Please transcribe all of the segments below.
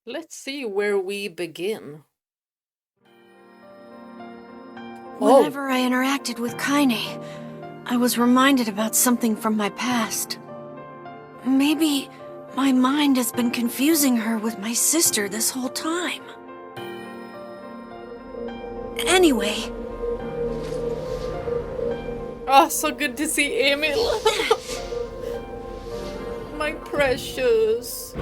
Let's see where we begin. Whenever I interacted with Kainé, I was reminded about something from my past. Maybe my mind has been confusing her with my sister this whole time. Anyway. Oh, so good to see Emil. My precious.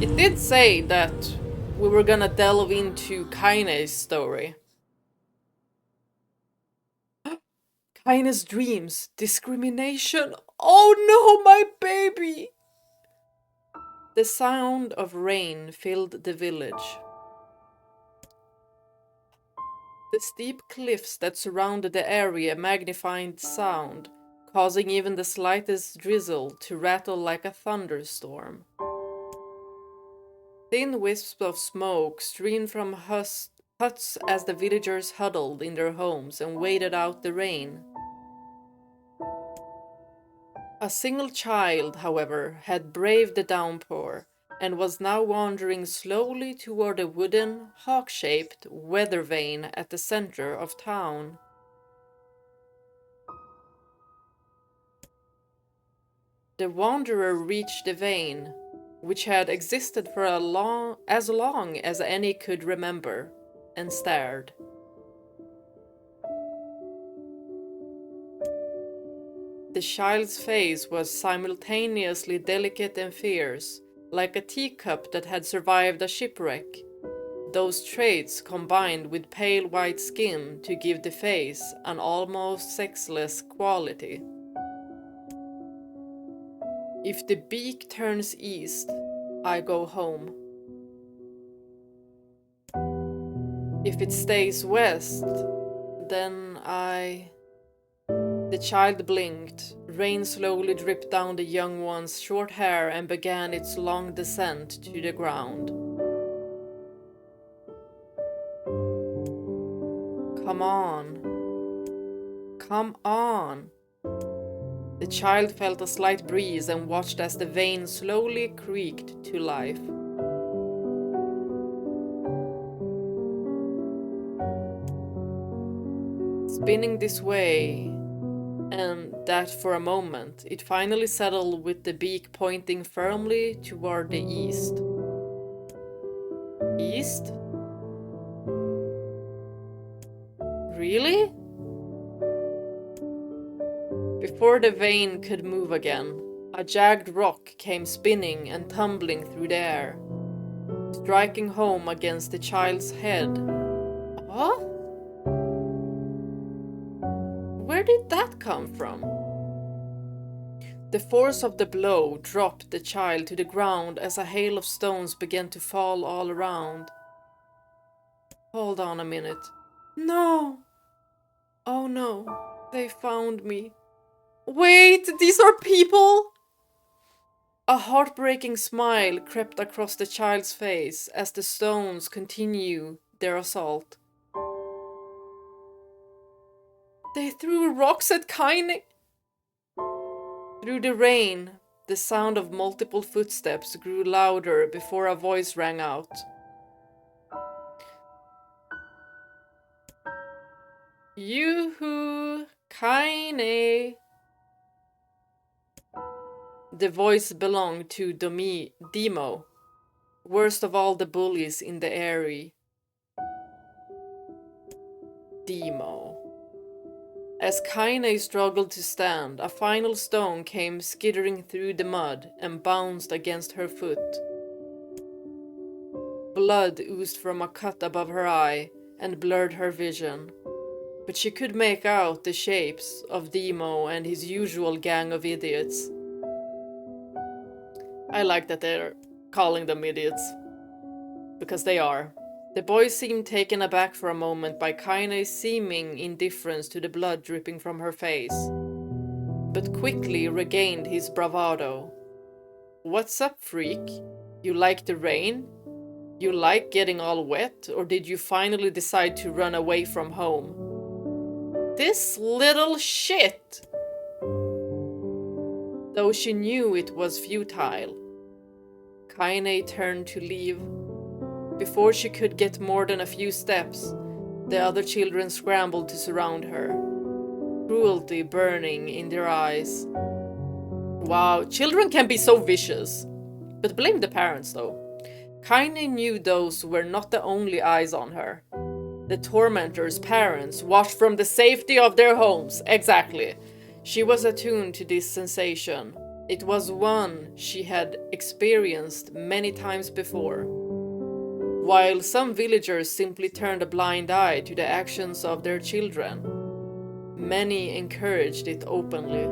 It did say that we were gonna delve into KAINE'S story. KAINE'S dreams, discrimination. Oh no, my baby! The sound of rain filled the village. The steep cliffs that surrounded the area magnified sound, causing even the slightest drizzle to rattle like a thunderstorm. Thin wisps of smoke streamed from huts as the villagers huddled in their homes and waited out the rain. A single child, however, had braved the downpour and was now wandering slowly toward a wooden, hawk-shaped weather vane at the center of town. The wanderer reached the vane, which had existed for as long as any could remember, and stared. The child's face was simultaneously delicate and fierce, like a teacup that had survived a shipwreck. Those traits combined with pale white skin to give the face an almost sexless quality. If the beak turns east, I go home. If it stays west, then I... The child blinked. Rain slowly dripped down the young one's short hair and began its long descent to the ground. Come on. Come on. The child felt a slight breeze and watched as the vane slowly creaked to life. Spinning this way, and that for a moment, it finally settled with the beak pointing firmly toward the east. East? Really? Before the vane could move again, a jagged rock came spinning and tumbling through the air, striking home against the child's head. What? Where did that come from? The force of the blow dropped the child to the ground as a hail of stones began to fall all around. Hold on a minute. No! Oh no, they found me. Wait, these are people? A heartbreaking smile crept across the child's face as the stones continued their assault. They threw rocks at Kainé. Through the rain, the sound of multiple footsteps grew louder before a voice rang out. Yoo-hoo, Kainé. The voice belonged to Demo, worst of all the bullies in the area. Demo. As Kainé struggled to stand, a final stone came skittering through the mud and bounced against her foot. Blood oozed from a cut above her eye and blurred her vision, but she could make out the shapes of Demo and his usual gang of idiots. I like that they're calling them idiots, because they are. The boy seemed taken aback for a moment by Kainé's seeming indifference to the blood dripping from her face, but quickly regained his bravado. What's up, freak? You like the rain? You like getting all wet, or did you finally decide to run away from home? This little shit! though she knew it was futile. Kainé turned to leave. Before she could get more than a few steps, the other children scrambled to surround her, cruelty burning in their eyes. Wow, children can be so vicious. But blame the parents though. Kainé knew those were not the only eyes on her. The tormentors' parents watched from the safety of their homes. Exactly. She was attuned to this sensation. It was one she had experienced many times before. While some villagers simply turned a blind eye to the actions of their children, many encouraged it openly.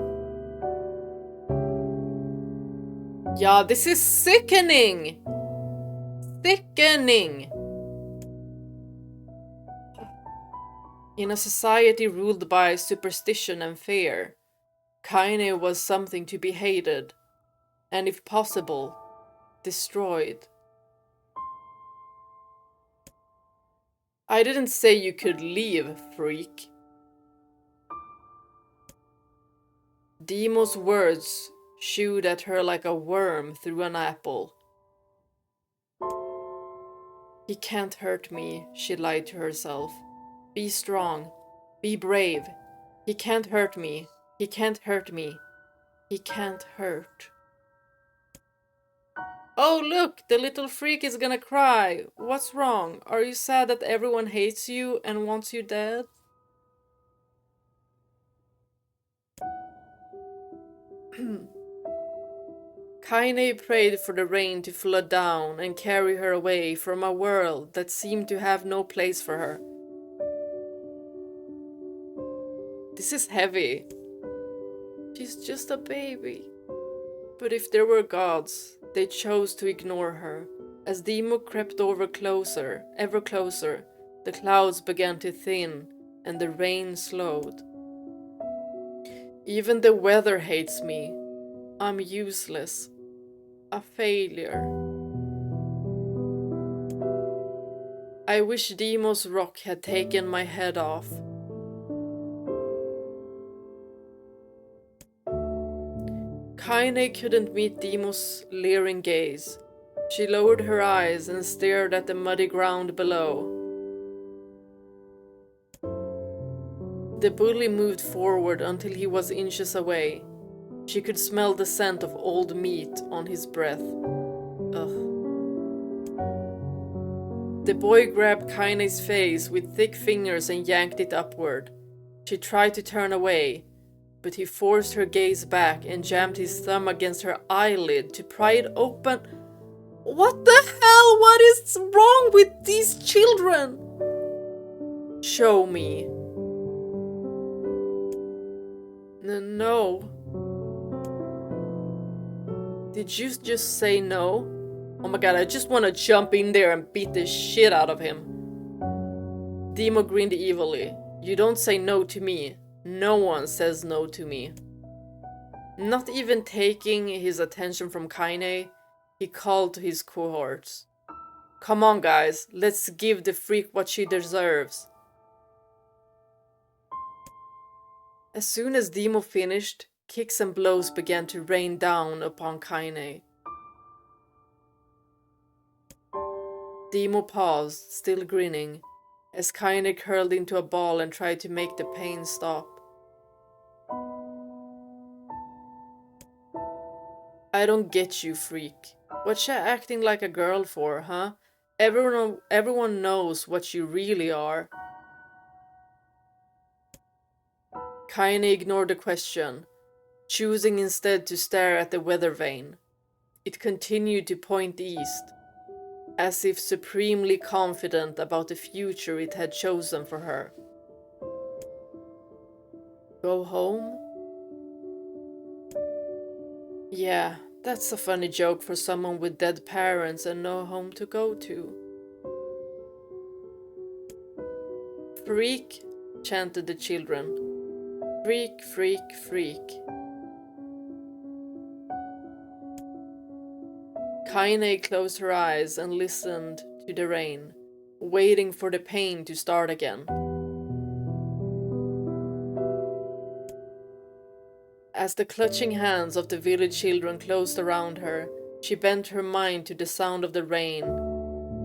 Yeah, this is sickening! Sickening! In a society ruled by superstition and fear, Kainé was something to be hated, and if possible, destroyed. I didn't say you could leave, freak. Demo's words chewed at her like a worm through an apple. He can't hurt me, she lied to herself. Be strong. Be brave. He can't hurt me. He can't hurt me. He can't hurt. Oh, look! The little freak is gonna cry. What's wrong? Are you sad that everyone hates you and wants you dead? Kainé prayed for the rain to flood down and carry her away from a world that seemed to have no place for her. This is heavy. She's just a baby. But if there were gods, they chose to ignore her. As Demo crept over closer, ever closer, the clouds began to thin and the rain slowed. Even the weather hates me. I'm useless. A failure. I wish Demo's rock had taken my head off. Kainé couldn't meet Demo's leering gaze. She lowered her eyes and stared at the muddy ground below. The bully moved forward until he was inches away. She could smell the scent of old meat on his breath. Ugh. The boy grabbed Kainé's face with thick fingers and yanked it upward. She tried to turn away, but he forced her gaze back and jammed his thumb against her eyelid to pry it open. What the hell? What is wrong with these children? Show me. No. Did you just say no? Oh my god, I just want to jump in there and beat the shit out of him. Demo grinned evilly. You don't say no to me. No one says no to me. Not even taking his attention from Kainé, he called to his cohorts. Come on guys, let's give the freak what she deserves. As soon as Demo finished, kicks and blows began to rain down upon Kainé. Demo paused, still grinning, as Kainé curled into a ball and tried to make the pain stop. I don't get you, freak. What's she acting like a girl for, huh? Everyone knows what you really are. Kainé ignored the question, choosing instead to stare at the weather vane. It continued to point east, as if supremely confident about the future it had chosen for her. Go home? Yeah, that's a funny joke for someone with dead parents and no home to go to. Freak, chanted the children. Freak, freak, freak. Kainé closed her eyes and listened to the rain, waiting for the pain to start again. As the clutching hands of the village children closed around her, she bent her mind to the sound of the rain,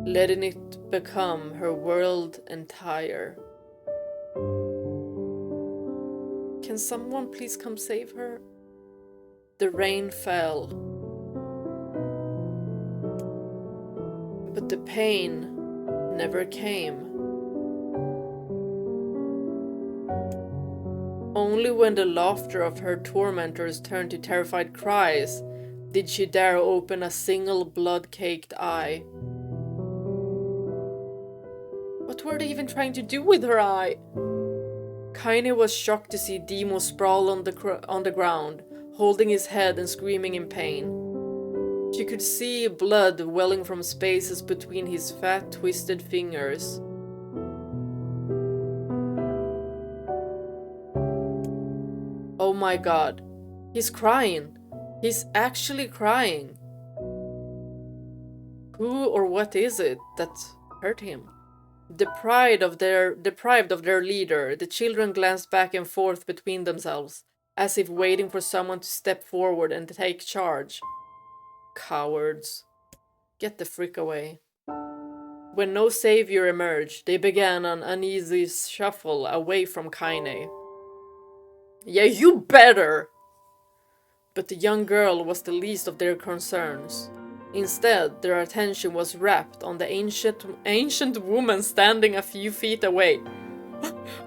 letting it become her world entire. Can someone please come save her? The rain fell, but the pain never came. Only when the laughter of her tormentors turned to terrified cries did she dare open a single blood-caked eye. What were they even trying to do with her eye? Kainé was shocked to see Demo sprawl on the ground, holding his head and screaming in pain. She could see blood welling from spaces between his fat, twisted fingers. Oh my god, he's crying. He's actually crying. Who or what is it that hurt him? Deprived of their leader, the children glanced back and forth between themselves, as if waiting for someone to step forward and take charge. Cowards. Get the frick away. When no savior emerged, they began an uneasy shuffle away from Kainé. Yeah, you better! But the young girl was the least of their concerns. Instead, their attention was rapt on the ancient woman standing a few feet away.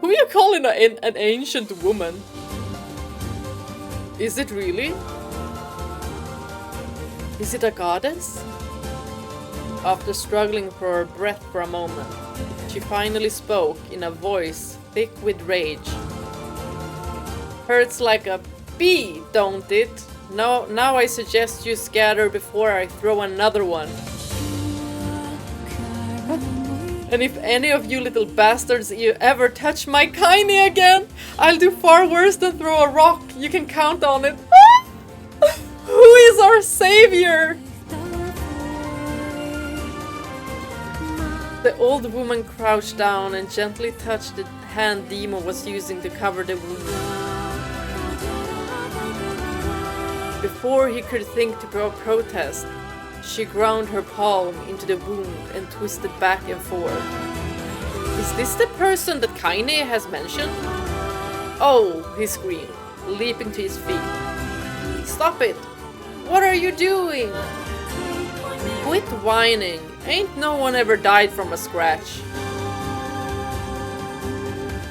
Who are you calling an ancient woman? Is it really? Is it a goddess? After struggling for her breath for a moment, she finally spoke in a voice thick with rage. Hurts like a bee, don't it? Now I suggest you scatter before I throw another one. And if any of you little bastards you ever touch my Kainé again, I'll do far worse than throw a rock. You can count on it. Who is our savior? The old woman crouched down and gently touched the hand Demo was using to cover the wound. Before he could think to protest, she ground her palm into the wound and twisted back and forth. Is this the person that Kainé has mentioned? Oh, he screamed, leaping to his feet. Stop it! What are you doing? Quit whining. Ain't no one ever died from a scratch.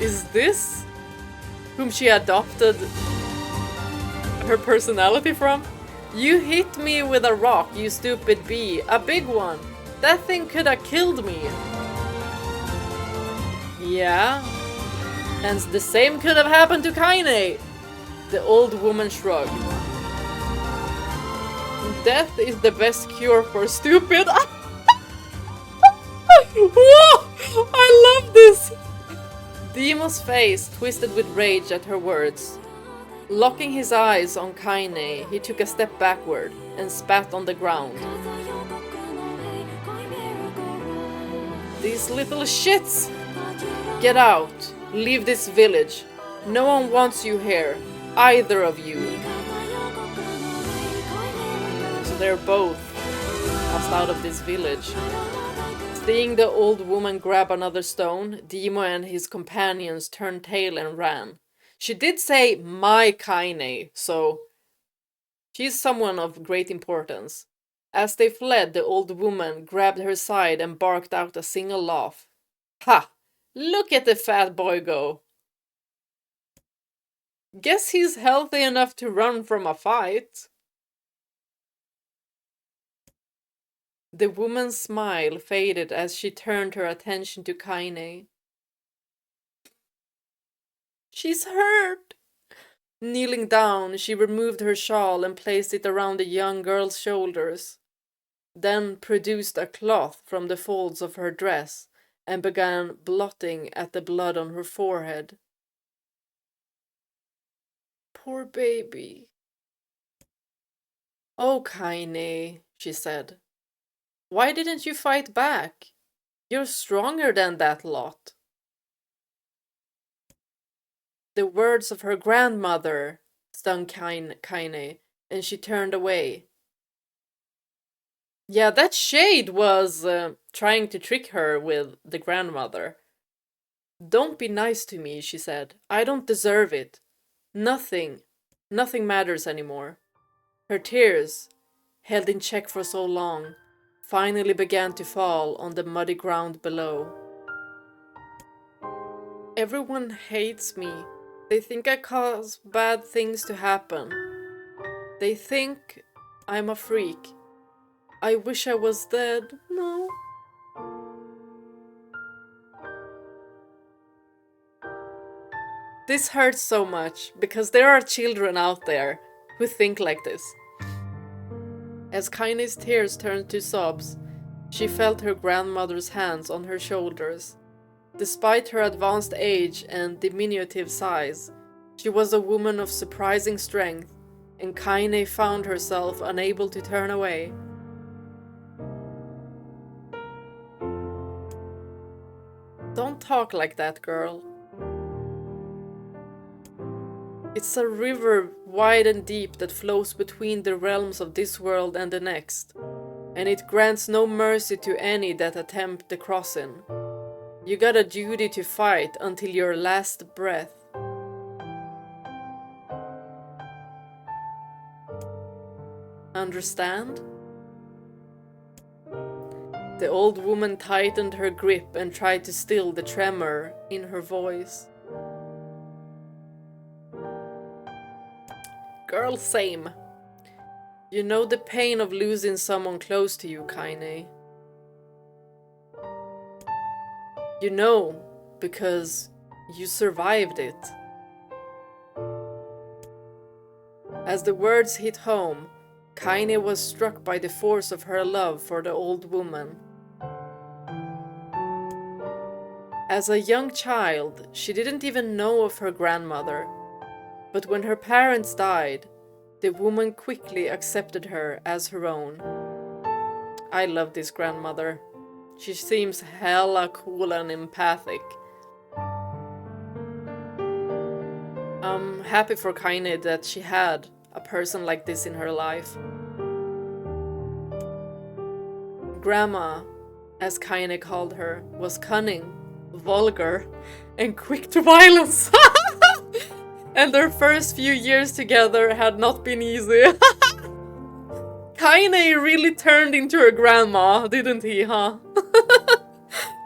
Is this whom she adopted her personality from? You hit me with a rock, you stupid bee. A big one. That thing could have killed me. Yeah. And the same could have happened to Kainé. The old woman shrugged. Death is the best cure for stupid. Whoa! I love this! Demo's face twisted with rage at her words. Locking his eyes on Kainé, he took a step backward and spat on the ground. These little shits! Get out! Leave this village. No one wants you here. Either of you. So they're both cast out of this village. Seeing the old woman grab another stone, Demo and his companions turned tail and ran. She did say my Kainé, so she's someone of great importance. As they fled, the old woman grabbed her side and barked out a single laugh. Ha! Look at the fat boy go! Guess he's healthy enough to run from a fight. The woman's smile faded as she turned her attention to Kainé. She's hurt! Kneeling down, she removed her shawl and placed it around the young girl's shoulders. Then produced a cloth from the folds of her dress and began blotting at the blood on her forehead. Poor baby. Oh, Kainé, she said. Why didn't you fight back? You're stronger than that lot. The words of her grandmother stung Kainé, and she turned away. Yeah, that shade was trying to trick her with the grandmother. Don't be nice to me, she said. I don't deserve it. Nothing matters anymore. Her tears, held in check for so long, finally began to fall on the muddy ground below. Everyone hates me. They think I cause bad things to happen. They think I'm a freak. I wish I was dead. No. This hurts so much because there are children out there who think like this. As Kainé's tears turned to sobs, she felt her grandmother's hands on her shoulders. Despite her advanced age and diminutive size, she was a woman of surprising strength, and Kainé found herself unable to turn away. Don't talk like that, girl. It's a river wide and deep that flows between the realms of this world and the next, and it grants no mercy to any that attempt the crossing. You got a duty to fight until your last breath. Understand? The old woman tightened her grip and tried to still the tremor in her voice. Girl, same. You know the pain of losing someone close to you, Kainé. You know, because you survived it. As the words hit home, Kainé was struck by the force of her love for the old woman. As a young child, she didn't even know of her grandmother, but when her parents died, the woman quickly accepted her as her own. I love this grandmother. She seems hella cool and empathic. I'm happy for Kainé that she had a person like this in her life. Grandma, as Kainé called her, was cunning, vulgar, and quick to violence. And their first few years together had not been easy. Kainé really turned into her grandma, didn't he, huh?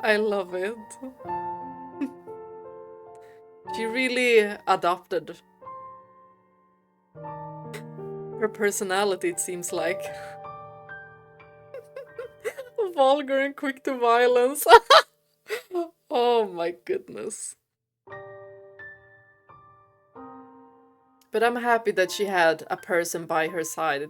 I love it. She really adopted her personality, it seems like. Vulgar and quick to violence. Oh my goodness. But I'm happy that she had a person by her side.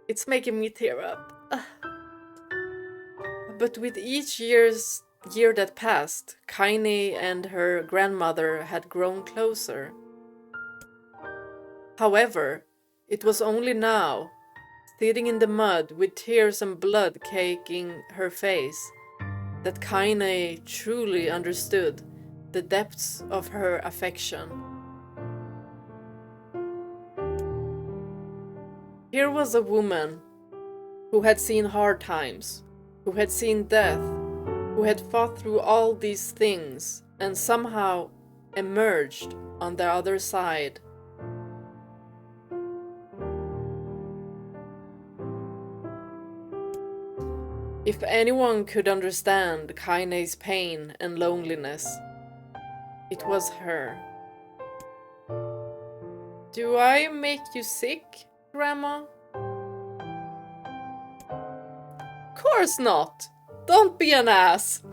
It's making me tear up. But with each year that passed, Kainé and her grandmother had grown closer. However, it was only now, sitting in the mud with tears and blood caking her face, that Kainé truly understood the depths of her affection. Here was a woman who had seen hard times, who had seen death, who had fought through all these things and somehow emerged on the other side. If anyone could understand Kainé's pain and loneliness, it was her. Do I make you sick, Grandma? Course not! Don't be an ass!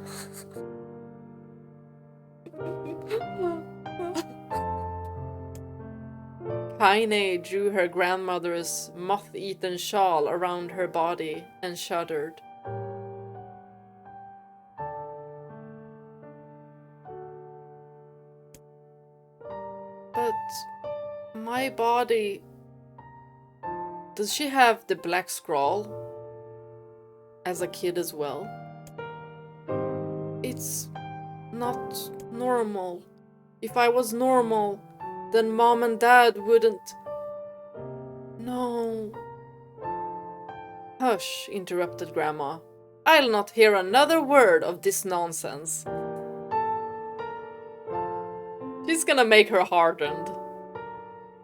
Kainé drew her grandmother's moth-eaten shawl around her body and shuddered. But my body... Does she have the black scroll? As a kid as well? It's not normal. If I was normal, then Mom and Dad wouldn't... No. Hush, interrupted Grandma. I'll not hear another word of this nonsense. She's gonna make her hardened.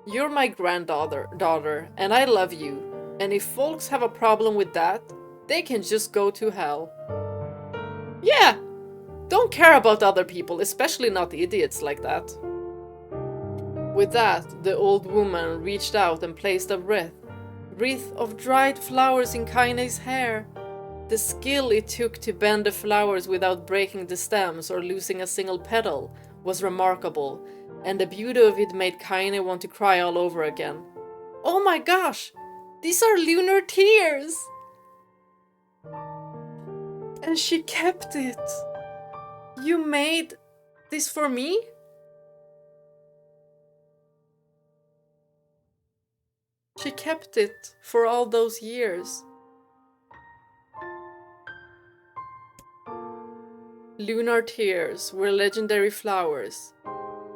You're my daughter, and I love you. And if folks have a problem with that, they can just go to hell. Yeah! Don't care about other people, especially not idiots like that. With that, the old woman reached out and placed a wreath of dried flowers in Kainé's hair. The skill it took to bend the flowers without breaking the stems or losing a single petal was remarkable, and the beauty of it made Kainé want to cry all over again. Oh my gosh! These are lunar tears! And she kept it! You made this for me? She kept it for all those years. Lunar tears were legendary flowers.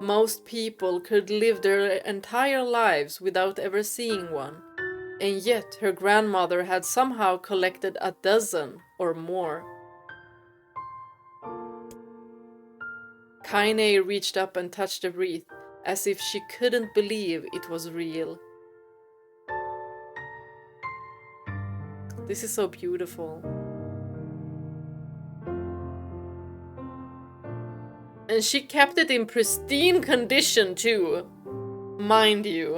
Most people could live their entire lives without ever seeing one, and yet her grandmother had somehow collected a dozen or more. Kainé reached up and touched the wreath, as if she couldn't believe it was real. This is so beautiful. And she kept it in pristine condition too, mind you.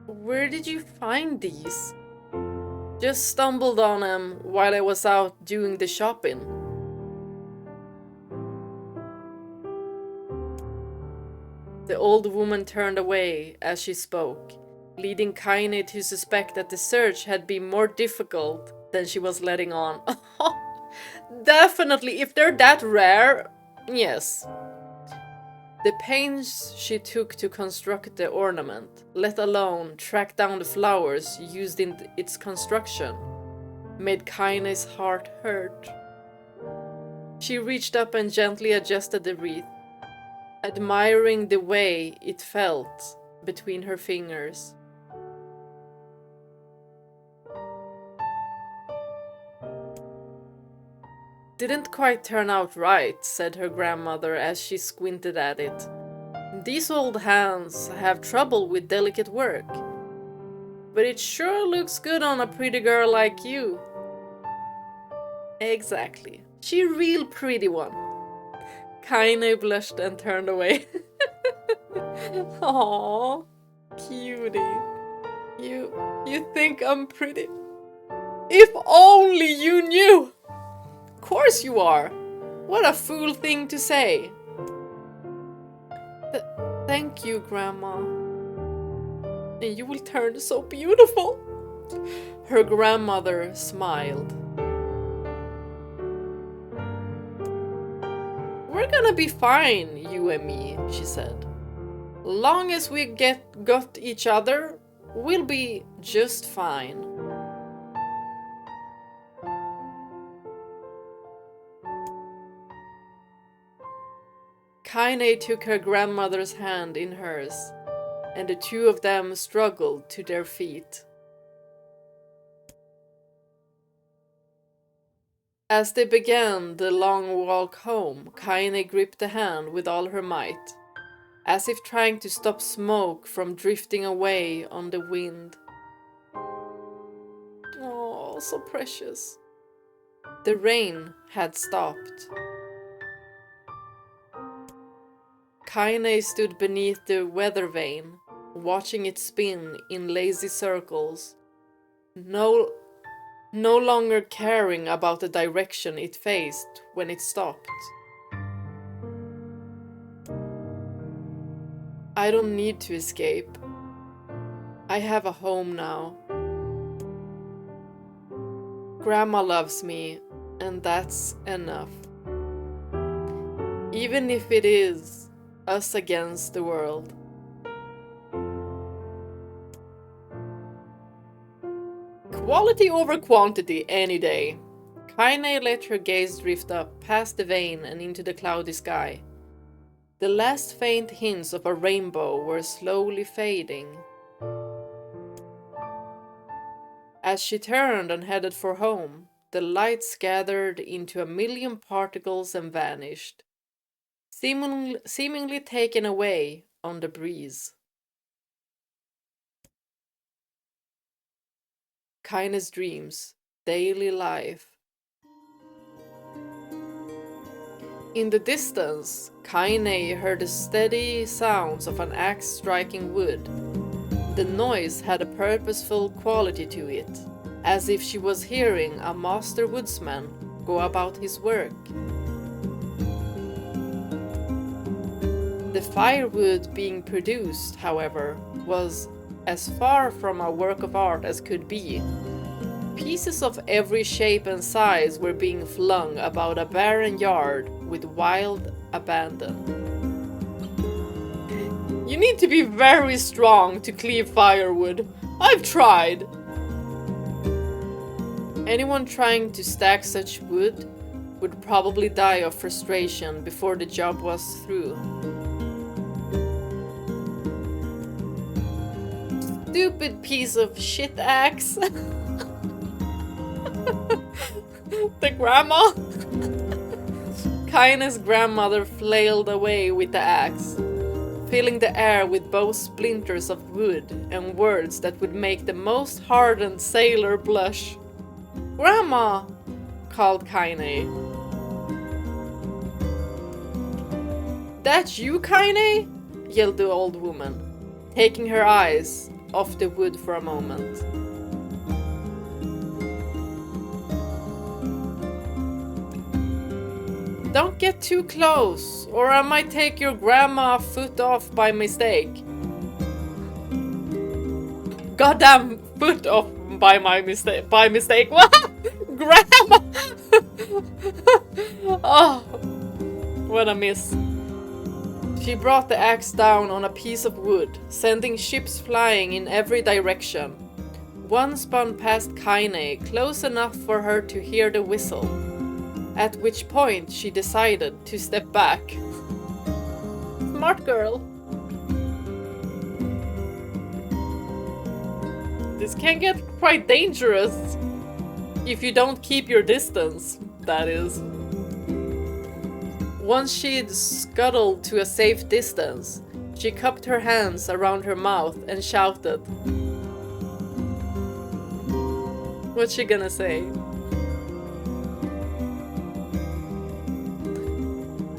Where did you find these? Just stumbled on them while I was out doing the shopping. The old woman turned away as she spoke, leading Kainé to suspect that the search had been more difficult than she was letting on. Definitely, if they're that rare, yes. The pains she took to construct the ornament, let alone track down the flowers used in its construction, made Kainé's heart hurt. She reached up and gently adjusted the wreath, admiring the way it felt between her fingers. Didn't quite turn out right, said her grandmother as she squinted at it. These old hands have trouble with delicate work. But it sure looks good on a pretty girl like you. Exactly. She real pretty one. Kainé blushed and turned away. Aww, cutie. You think I'm pretty? If only you knew! Of course you are! What a fool thing to say! Thank you, Grandma. And you will turn so beautiful! Her grandmother smiled. We're gonna be fine, you and me, she said. Long as we got each other, we'll be just fine. Kainé took her grandmother's hand in hers, and the two of them struggled to their feet. As they began the long walk home, Kainé gripped the hand with all her might, as if trying to stop smoke from drifting away on the wind. Oh, so precious. The rain had stopped. Kainé stood beneath the weather vane, watching it spin in lazy circles, no longer caring about the direction it faced when it stopped. I don't need to escape. I have a home now. Grandma loves me, and that's enough. Even if it is us against the Quality over quantity any day. Kainé let her gaze drift up past the vein and into the cloudy sky. The last faint hints of a rainbow were slowly fading. As she turned and headed for home, the lights gathered into a million particles and vanished, seemingly taken away on the breeze. Kainé's dreams, daily life. In the distance, Kainé heard the steady sounds of an axe striking wood. The noise had a purposeful quality to it, as if she was hearing a master woodsman go about his work. The firewood being produced, however, was as far from a work of art as could be. Pieces of every shape and size were being flung about a barren yard with wild abandon. You need to be very strong to cleave firewood. I've tried. Anyone trying to stack such wood would probably die of frustration before the job was through. Stupid piece of shit axe. The grandma. Kainé's grandmother flailed away with the axe, filling the air with both splinters of wood and words that would make the most hardened sailor blush. "Grandma!" called Kainé. "That you, Kainé?" yelled the old woman, taking her eyes off the wood for a moment. "Don't get too close, or I might take your grandma foot off by mistake." Goddamn foot off by mistake. What? Grandma! Oh, what a miss. She brought the axe down on a piece of wood, sending ships flying in every direction. One spun past Kainé, close enough for her to hear the whistle, at which point she decided to step back. Smart girl. This can get quite dangerous. If you don't keep your distance, that is. Once she'd scuttled to a safe distance, she cupped her hands around her mouth and shouted. What's she gonna say?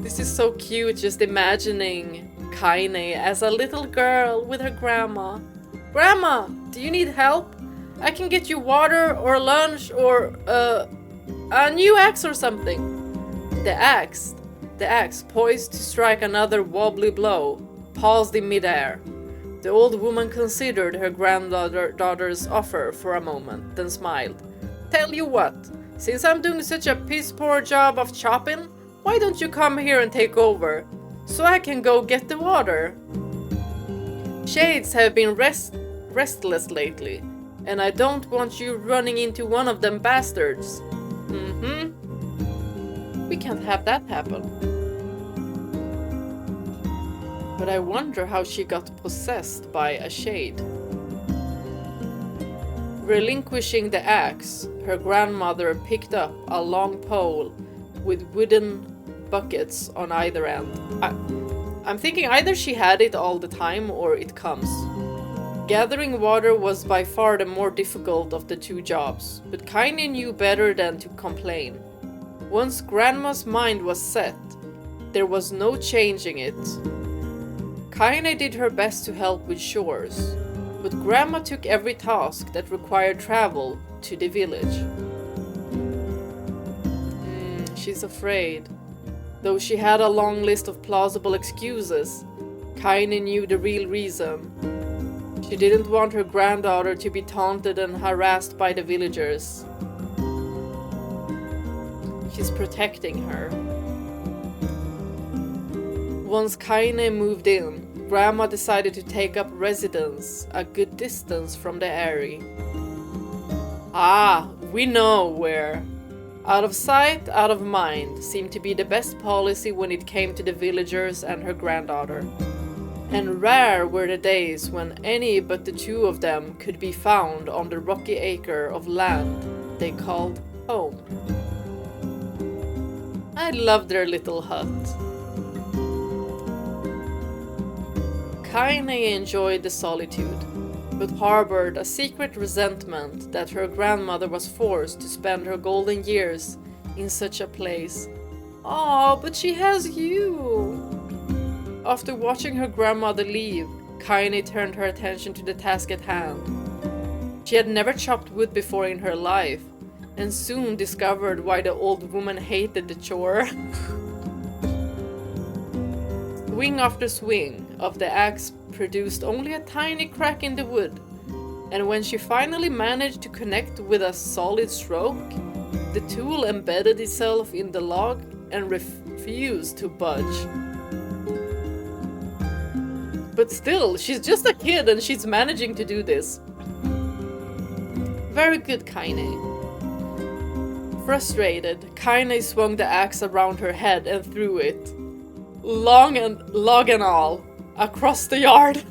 This is so cute, just imagining Kainé as a little girl with her grandma. "Grandma, do you need help? I can get you water or lunch or a new axe or something." The axe, poised to strike another wobbly blow, paused in midair. The old woman considered her granddaughter's offer for a moment, then smiled. "Tell you what, since I'm doing such a piss-poor job of chopping, why don't you come here and take over, so I can go get the water? Shades have been restless lately, and I don't want you running into one of them bastards." We can't have that happen. But I wonder how she got possessed by a shade. Relinquishing the axe, her grandmother picked up a long pole with wooden buckets on either end. I'm thinking either she had it all the time or it comes. Gathering water was by far the more difficult of the two jobs, but Kainé knew better than to complain. Once Grandma's mind was set, there was no changing it. Kainé did her best to help with chores, but Grandma took every task that required travel to the village. She's afraid. Though she had a long list of plausible excuses, Kainé knew the real reason. She didn't want her granddaughter to be taunted and harassed by the villagers. She's protecting her. Once Kainé moved in, Grandma decided to take up residence a good distance from the area. Ah, we know where. Out of sight, out of mind seemed to be the best policy when it came to the villagers and her granddaughter. And rare were the days when any but the two of them could be found on the rocky acre of land they called home. I loved their little hut. Kainé enjoyed the solitude, but harbored a secret resentment that her grandmother was forced to spend her golden years in such a place. Aw, but she has you! After watching her grandmother leave, Kainé turned her attention to the task at hand. She had never chopped wood before in her life, and soon discovered why the old woman hated the chore. Swing after swing of the axe produced only a tiny crack in the wood, and when she finally managed to connect with a solid stroke, the tool embedded itself in the log and refused to budge. But still, she's just a kid and she's managing to do this. Very good, Kainé. Frustrated, Kainé swung the axe around her head and threw it, log and all, across the yard.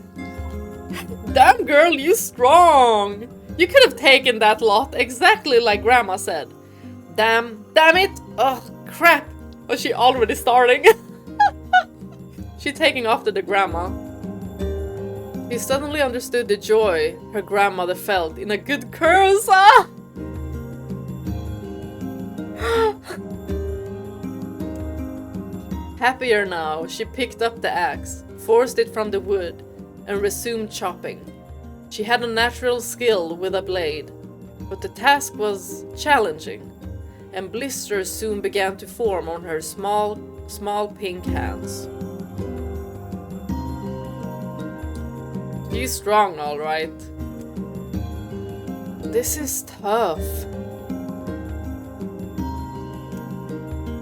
Damn girl, you strong! You could have taken that lot, exactly like Grandma said. Damn it! Ugh, crap! Was she already starting? She's taking after the grandma. He suddenly understood the joy her grandmother felt in a good curse. Ah! Happier now, she picked up the axe, forced it from the wood, and resumed chopping. She had a natural skill with a blade, but the task was challenging, and blisters soon began to form on her small pink hands. She's strong, all right. This is tough.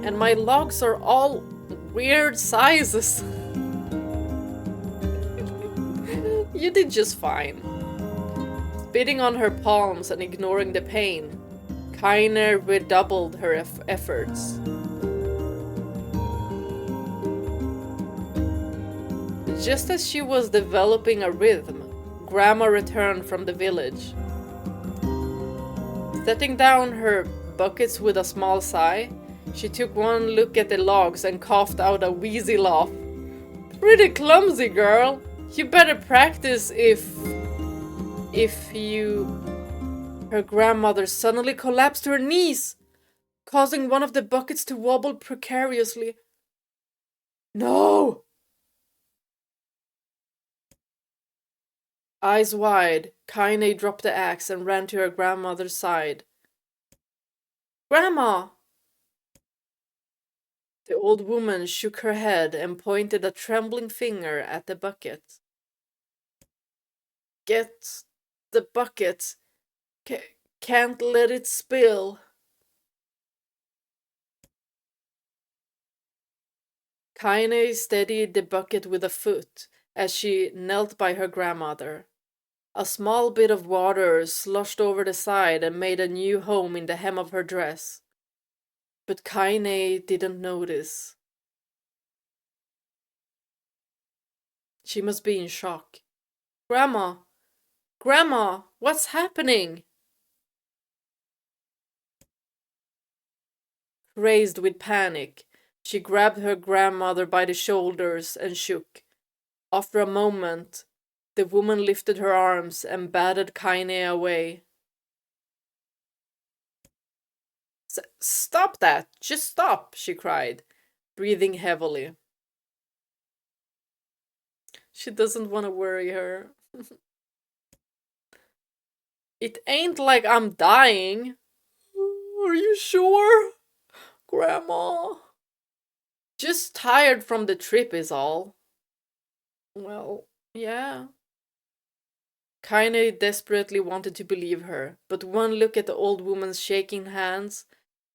And my logs are all weird sizes. You did just fine. Spitting on her palms and ignoring the pain, Kainé redoubled her efforts. Just as she was developing a rhythm, Grandma returned from the village. Setting down her buckets with a small sigh, she took one look at the logs and coughed out a wheezy laugh. Pretty clumsy, girl. You better practice if you... Her grandmother suddenly collapsed to her knees, causing one of the buckets to wobble precariously. No! Eyes wide, Kainé dropped the axe and ran to her grandmother's side. Grandma! The old woman shook her head and pointed a trembling finger at the bucket. Get the bucket. Can't let it spill. Kainé steadied the bucket with a foot as she knelt by her grandmother. A small bit of water sloshed over the side and made a new home in the hem of her dress. But Kainé didn't notice. She must be in shock. Grandma! Grandma! What's happening? Crazed with panic, she grabbed her grandmother by the shoulders and shook. After a moment, the woman lifted her arms and batted Kainé away. Stop that! Just stop! She cried, breathing heavily. She doesn't want to worry her. It ain't like I'm dying. Are you sure, Grandma? Just tired from the trip is all. Well, yeah. Kainé desperately wanted to believe her, but one look at the old woman's shaking hands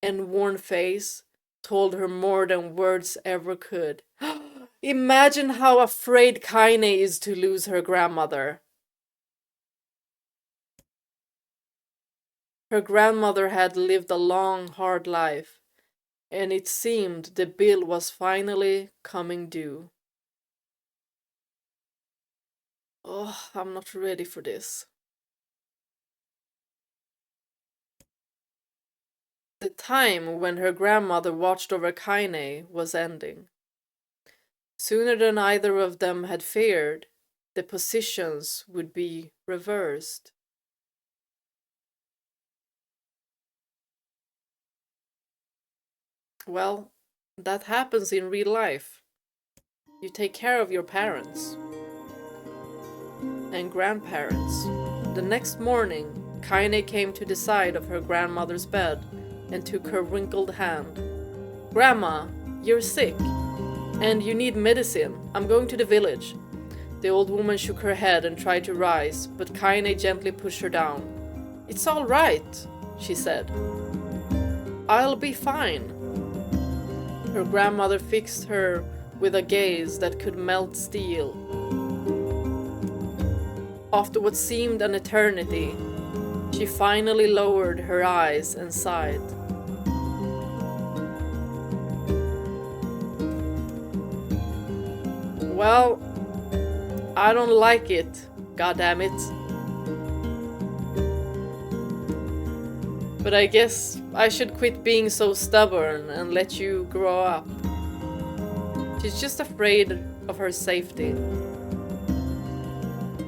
and worn face told her more than words ever could. Imagine how afraid Kainé is to lose her grandmother. Her grandmother had lived a long, hard life, and it seemed the bill was finally coming due. Oh, I'm not ready for this. The time when her grandmother watched over Kainé was ending. Sooner than either of them had feared, the positions would be reversed. Well, that happens in real life. You take care of your parents and grandparents. The next morning, Kainé came to the side of her grandmother's bed and took her wrinkled hand. "Grandma, you're sick, and you need medicine. I'm going to the village." The old woman shook her head and tried to rise, but Kainé gently pushed her down. "It's all right," she said. "I'll be fine." Her grandmother fixed her with a gaze that could melt steel. After what seemed an eternity, she finally lowered her eyes and sighed. "Well, I don't like it, goddammit. But I guess I should quit being so stubborn and let you grow up." She's just afraid of her safety.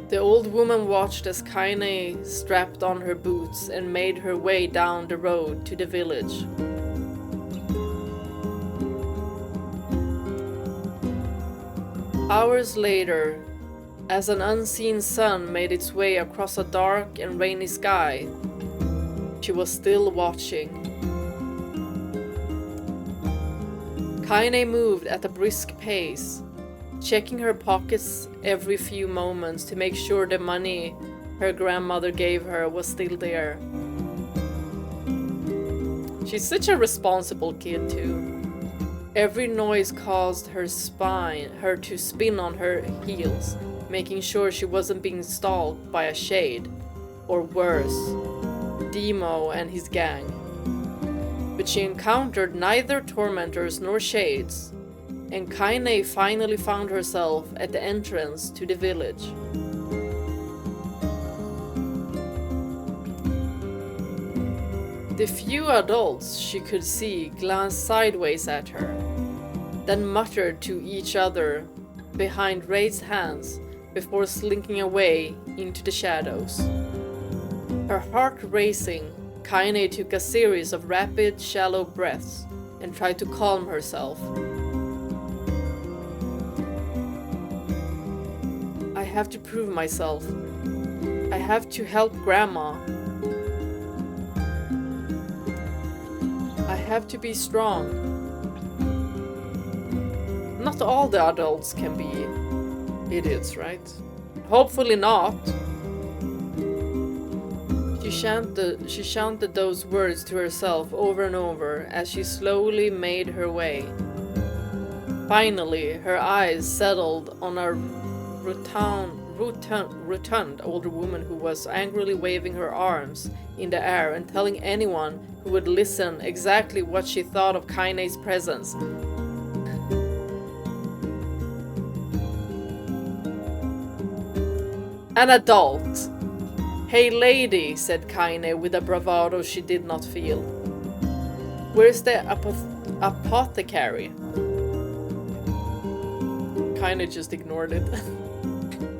The old woman watched as Kainé strapped on her boots and made her way down the road to the village. Hours later, as an unseen sun made its way across a dark and rainy sky, she was still watching. Kainé moved at a brisk pace, checking her pockets every few moments to make sure the money her grandmother gave her was still there. She's such a responsible kid too. Every noise caused her to spin on her heels, making sure she wasn't being stalked by a shade, or worse, Demo and his gang. But she encountered neither tormentors nor shades, and Kainé finally found herself at the entrance to the village. The few adults she could see glanced sideways at her, then muttered to each other behind raised hands before slinking away into the shadows. Her heart racing, Kainé took a series of rapid, shallow breaths and tried to calm herself. "I have to prove myself. I have to help Grandma. I have to be strong. Not all the adults can be idiots, right? Hopefully not." She chanted those words to herself over and over as she slowly made her way. Finally, her eyes settled on a rotund older woman who was angrily waving her arms in the air and telling anyone who would listen exactly what she thought of Kainé's presence. "An adult. Hey lady," said Kainé with a bravado she did not feel. "Where's the apothecary?" Kainé just ignored it.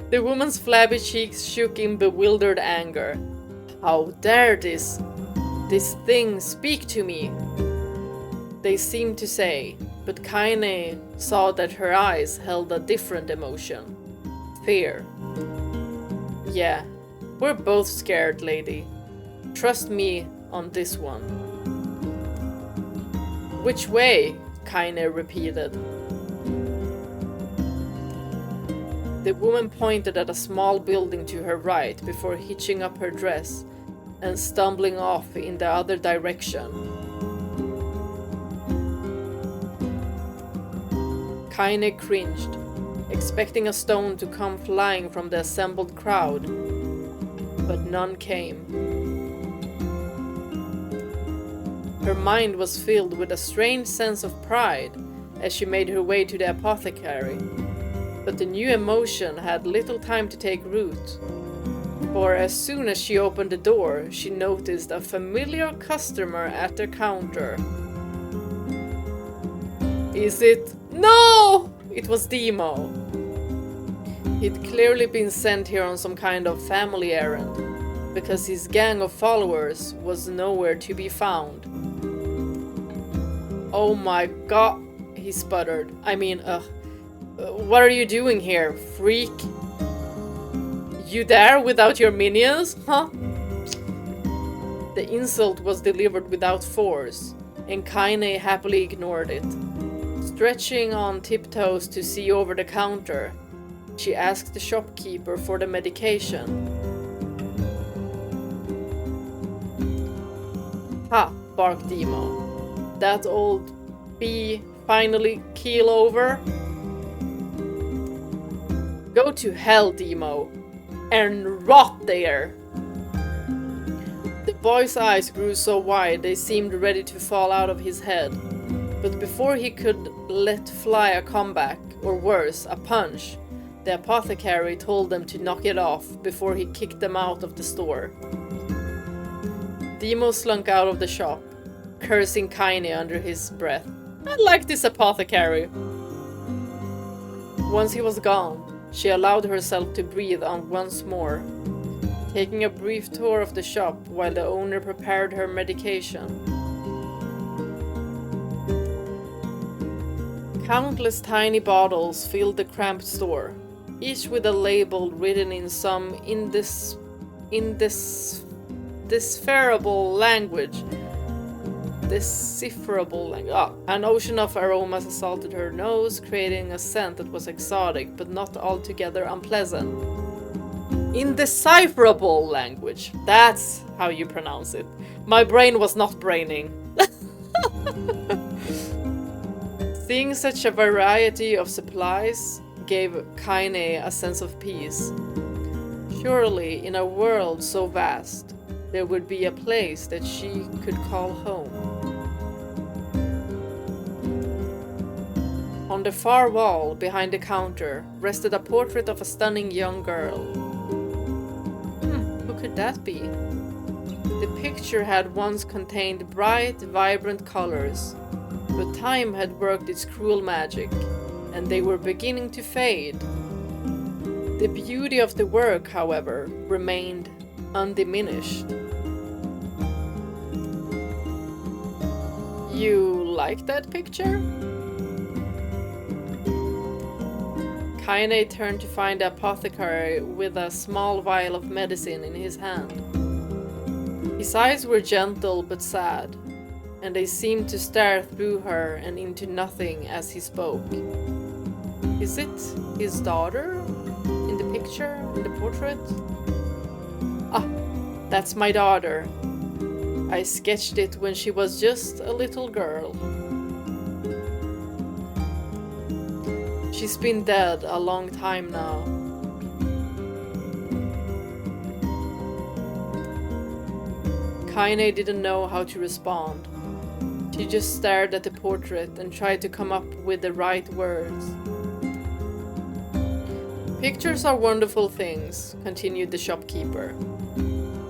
The woman's flabby cheeks shook in bewildered anger. "How dare this thing speak to me?" they seemed to say, but Kainé saw that her eyes held a different emotion. Fear. "Yeah, we're both scared, lady. Trust me on this one." "Which way?" Kainé repeated. The woman pointed at a small building to her right before hitching up her dress and stumbling off in the other direction. Kainé cringed, expecting a stone to come flying from the assembled crowd, but none came. Her mind was filled with a strange sense of pride as she made her way to the apothecary. But the new emotion had little time to take root. For as soon as she opened the door, she noticed a familiar customer at the counter. Is it? No! It was Demo. He'd clearly been sent here on some kind of family errand, because his gang of followers was nowhere to be found. Oh my god, he sputtered. What are you doing here, freak? You there without your minions, huh? The insult was delivered without force, and Kainé happily ignored it. Stretching on tiptoes to see over the counter, she asked the shopkeeper for the medication. Ha, barked Demo. That old bee finally keel over? Go to hell, Demo, and rot there! The boy's eyes grew so wide they seemed ready to fall out of his head. But before he could let fly a comeback, or worse, a punch, the apothecary told them to knock it off before he kicked them out of the store. Demo slunk out of the shop, cursing Kainé under his breath. I like this apothecary. Once he was gone, she allowed herself to breathe on once more, taking a brief tour of the shop while the owner prepared her medication. Countless tiny bottles filled the cramped store, each with a label written in some indecipherable language. An ocean of aromas assaulted her nose, creating a scent that was exotic but not altogether unpleasant. Indecipherable language. That's how you pronounce it. My brain was not braining. Seeing such a variety of supplies gave Kainé a sense of peace. Surely, in a world so vast, there would be a place that she could call home. On the far wall, behind the counter, rested a portrait of a stunning young girl. Who could that be? The picture had once contained bright, vibrant colors, but time had worked its cruel magic, and they were beginning to fade. The beauty of the work, however, remained undiminished. You like that picture? Kainé turned to find the apothecary with a small vial of medicine in his hand. His eyes were gentle but sad, and they seemed to stare through her and into nothing as he spoke. Is it his daughter? In the picture? In the portrait? Ah, that's my daughter. I sketched it when she was just a little girl. She's been dead a long time now. Kainé didn't know how to respond. She just stared at the portrait and tried to come up with the right words. Pictures are wonderful things, continued the shopkeeper.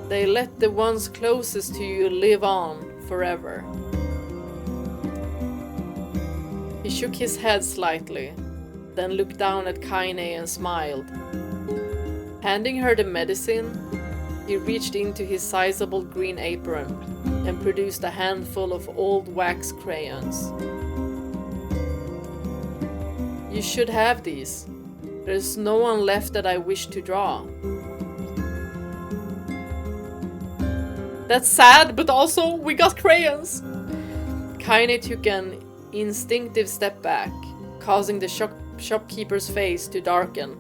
They let the ones closest to you live on forever. He shook his head slightly, then looked down at Kainé and smiled. Handing her the medicine, he reached into his sizable green apron and produced a handful of old wax crayons. You should have these. There's no one left that I wish to draw. That's sad, but also we got crayons! Kainé took an instinctive step back, causing the shopkeeper's face to darken.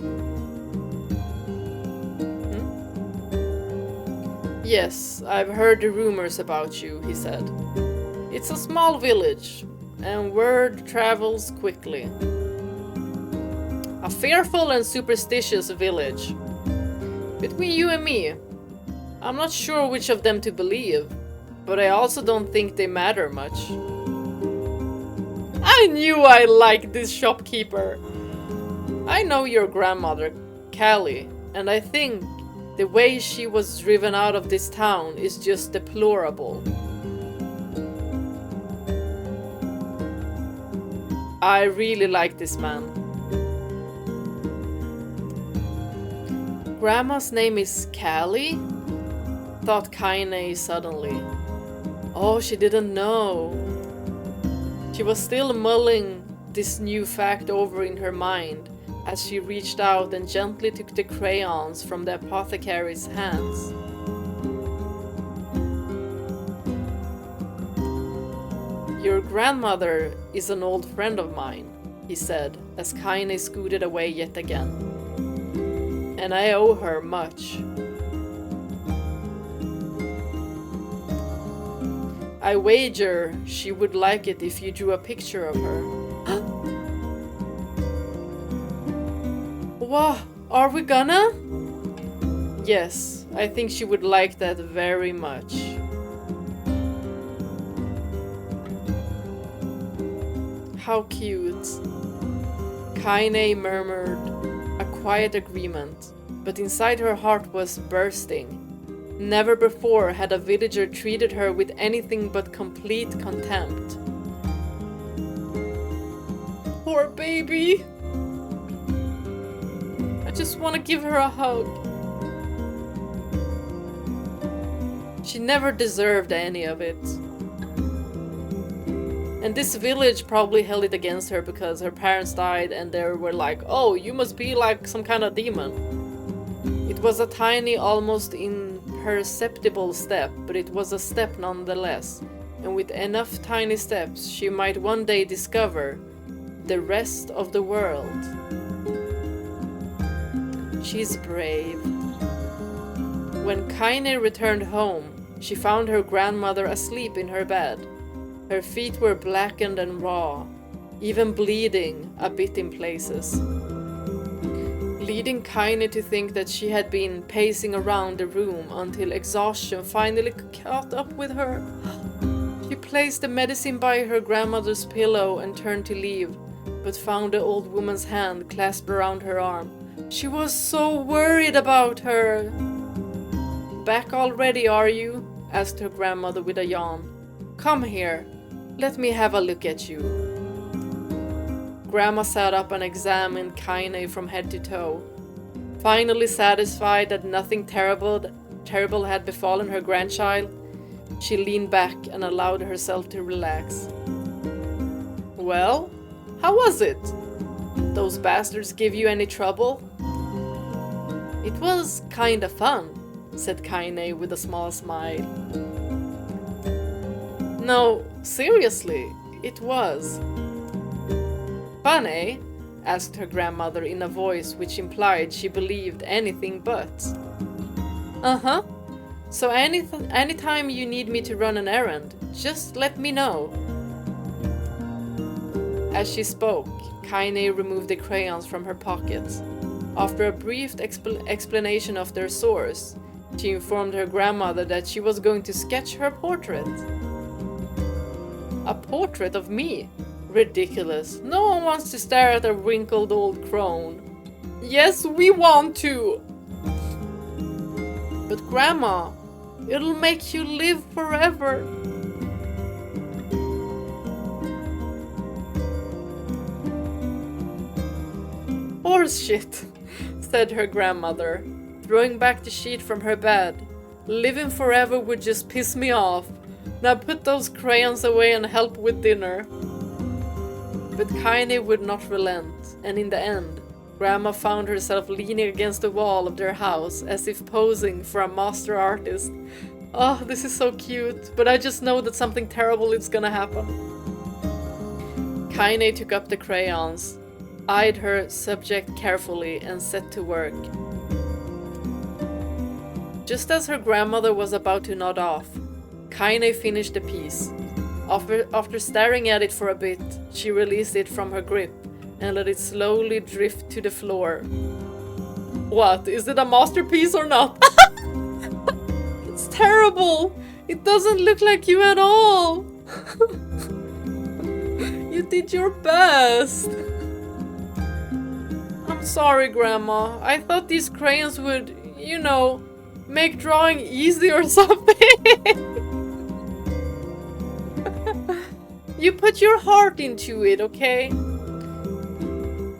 Yes, I've heard the rumors about you, he said. It's a small village, and word travels quickly. A fearful and superstitious village. Between you and me, I'm not sure which of them to believe. But I also don't think they matter much. I knew I liked this shopkeeper. I know your grandmother, Callie, and I think the way she was driven out of this town is just deplorable. I really like this man. Grandma's name is Callie? Thought Kainé suddenly. Oh, she didn't know. She was still mulling this new fact over in her mind as she reached out and gently took the crayons from the apothecary's hands. Your grandmother is an old friend of mine, he said as Kainé scooted away yet again. And I owe her much. I wager she would like it if you drew a picture of her. What? Are we gonna? Yes, I think she would like that very much. How cute. Kainé murmured a quiet agreement, but inside her heart was bursting. Never before had a villager treated her with anything but complete contempt. Poor baby. I just want to give her a hug. She never deserved any of it. And this village probably held it against her because her parents died and they were like, oh, you must be like some kind of demon. It was a tiny, almost imperceptible step, but it was a step nonetheless. And with enough tiny steps, she might one day discover the rest of the world. She's brave. When Kainé returned home, she found her grandmother asleep in her bed. Her feet were blackened and raw, even bleeding a bit in places, leading Kainé to think that she had been pacing around the room until exhaustion finally caught up with her. She placed the medicine by her grandmother's pillow and turned to leave, but found the old woman's hand clasped around her arm. She was so worried about her. Back already, are you? Asked her grandmother with a yawn. Come here. Let me have a look at you. Grandma sat up and examined Kainé from head to toe. Finally satisfied that nothing terrible had befallen her grandchild, she leaned back and allowed herself to relax. Well, how was it? Those bastards give you any trouble? It was kinda fun, said Kainé with a small smile. No, seriously, it was. Fun, eh? Asked her grandmother in a voice which implied she believed anything but. Uh-huh. So anytime you need me to run an errand, just let me know. As she spoke, Kainé removed the crayons from her pockets. After a brief explanation of their source, she informed her grandmother that she was going to sketch her portrait. A portrait of me? Ridiculous. No one wants to stare at a wrinkled old crone. Yes, we want to! But Grandma, it'll make you live forever. Horse shit, said her grandmother, throwing back the sheet from her bed. Living forever would just piss me off. Now put those crayons away and help with dinner. But Kainé would not relent, and in the end, Grandma found herself leaning against the wall of their house as if posing for a master artist. Oh, this is so cute, but I just know that something terrible is gonna happen. Kainé took up the crayons, eyed her subject carefully, and set to work. Just as her grandmother was about to nod off, Kainé finished the piece. After staring at it for a bit, she released it from her grip and let it slowly drift to the floor. What? Is it a masterpiece or not? It's terrible! It doesn't look like you at all. You did your best. I'm sorry, Grandma. I thought these crayons would, you know, make drawing easy or something. You put your heart into it, okay?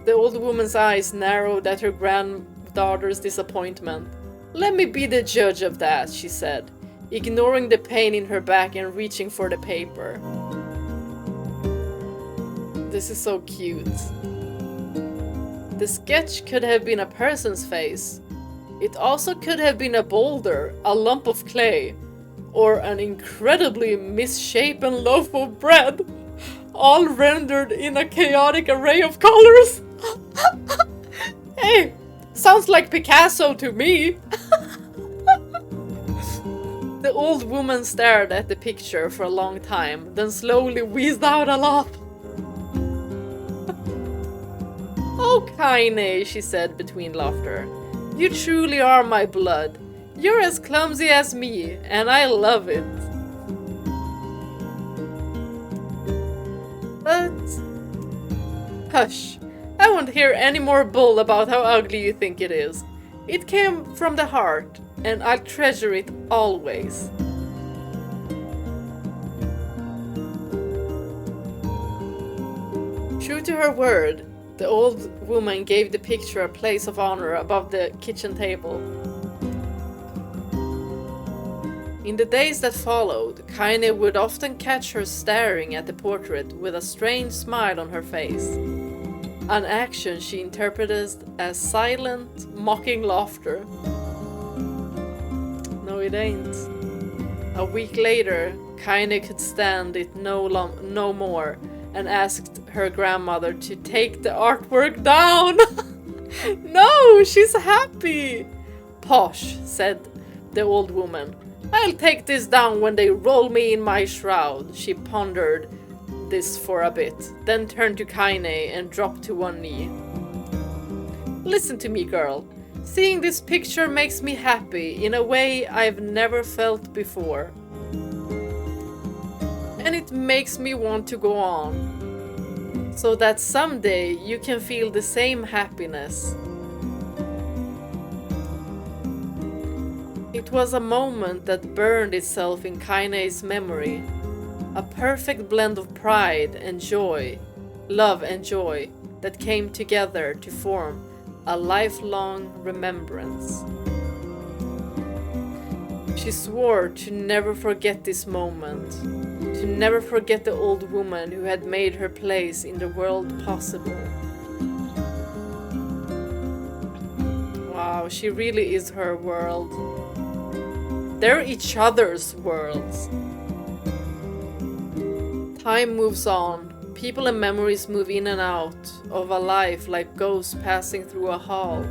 The old woman's eyes narrowed at her granddaughter's disappointment. Let me be the judge of that, she said, ignoring the pain in her back and reaching for the paper. This is so cute. The sketch could have been a person's face. It also could have been a boulder, a lump of clay, or an incredibly misshapen loaf of bread, all rendered in a chaotic array of colors. Hey, sounds like Picasso to me. The old woman stared at the picture for a long time, then slowly wheezed out a laugh. Oh, Kainé, she said between laughter. You truly are my blood. You're as clumsy as me, and I love it. But... hush. I won't hear any more bull about how ugly you think it is. It came from the heart, and I'll treasure it always. True to her word, the old woman gave the picture a place of honor above the kitchen table. In the days that followed, Kainé would often catch her staring at the portrait with a strange smile on her face. An action she interpreted as silent, mocking laughter. No, it ain't. A week later, Kainé could stand it no more and asked her grandmother to take the artwork down. No, she's happy. Posh, said the old woman. I'll take this down when they roll me in my shroud. She pondered this for a bit, then turned to Kainé and dropped to one knee. Listen to me, girl. Seeing this picture makes me happy in a way I've never felt before. And it makes me want to go on. So that someday you can feel the same happiness. It was a moment that burned itself in Kainé's memory. A perfect blend of pride and joy, love and joy, that came together to form a lifelong remembrance. She swore to never forget this moment, to never forget the old woman who had made her place in the world possible. Wow, she really is her world. They're each other's worlds. Time moves on. People and memories move in and out of a life like ghosts passing through a hall.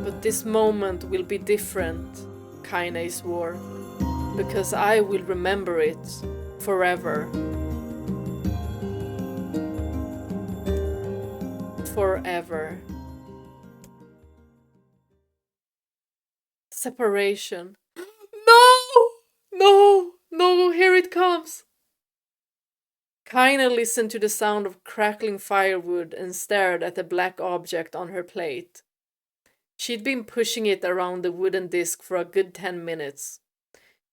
But this moment will be different, Kainé swore, because I will remember it forever. Forever. Separation. No! No! No! Here it comes! Kainé listened to the sound of crackling firewood and stared at the black object on her plate. She'd been pushing it around the wooden disc for a good 10 minutes,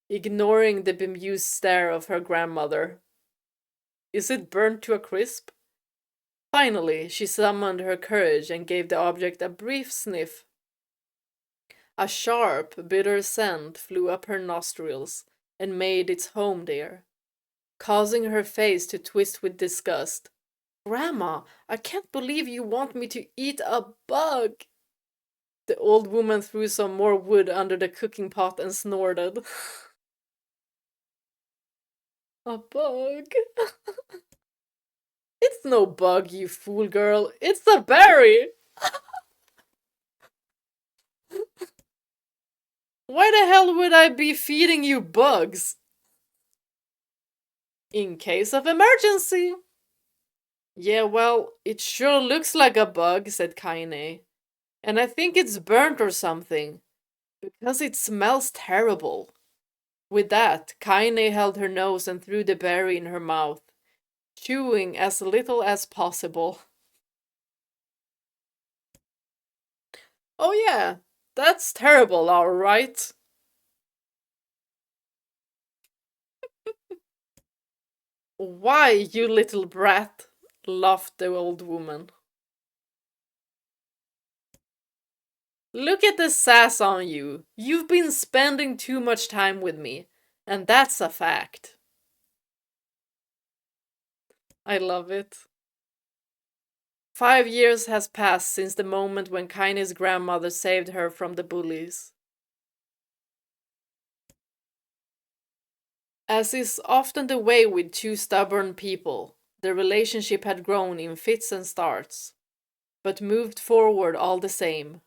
ignoring the bemused stare of her grandmother. Is it burnt to a crisp? Finally, she summoned her courage and gave the object a brief sniff. A sharp, bitter scent flew up her nostrils and made its home there, causing her face to twist with disgust. Grandma, I can't believe you want me to eat a bug. The old woman threw some more wood under the cooking pot and snorted. A bug? It's no bug, you fool girl. It's a berry! Why the hell would I be feeding you bugs? In case of emergency. Yeah, well, it sure looks like a bug, said Kainé. And I think it's burnt or something, because it smells terrible. With that, Kainé held her nose and threw the berry in her mouth, chewing as little as possible. Oh yeah, that's terrible, alright. Why, you little brat? Laughed the old woman. Look at the sass on you. You've been spending too much time with me, and that's a fact. I love it. 5 years has passed since the moment when Kainé's grandmother saved her from the bullies. As is often the way with two stubborn people, the relationship had grown in fits and starts, but moved forward all the same.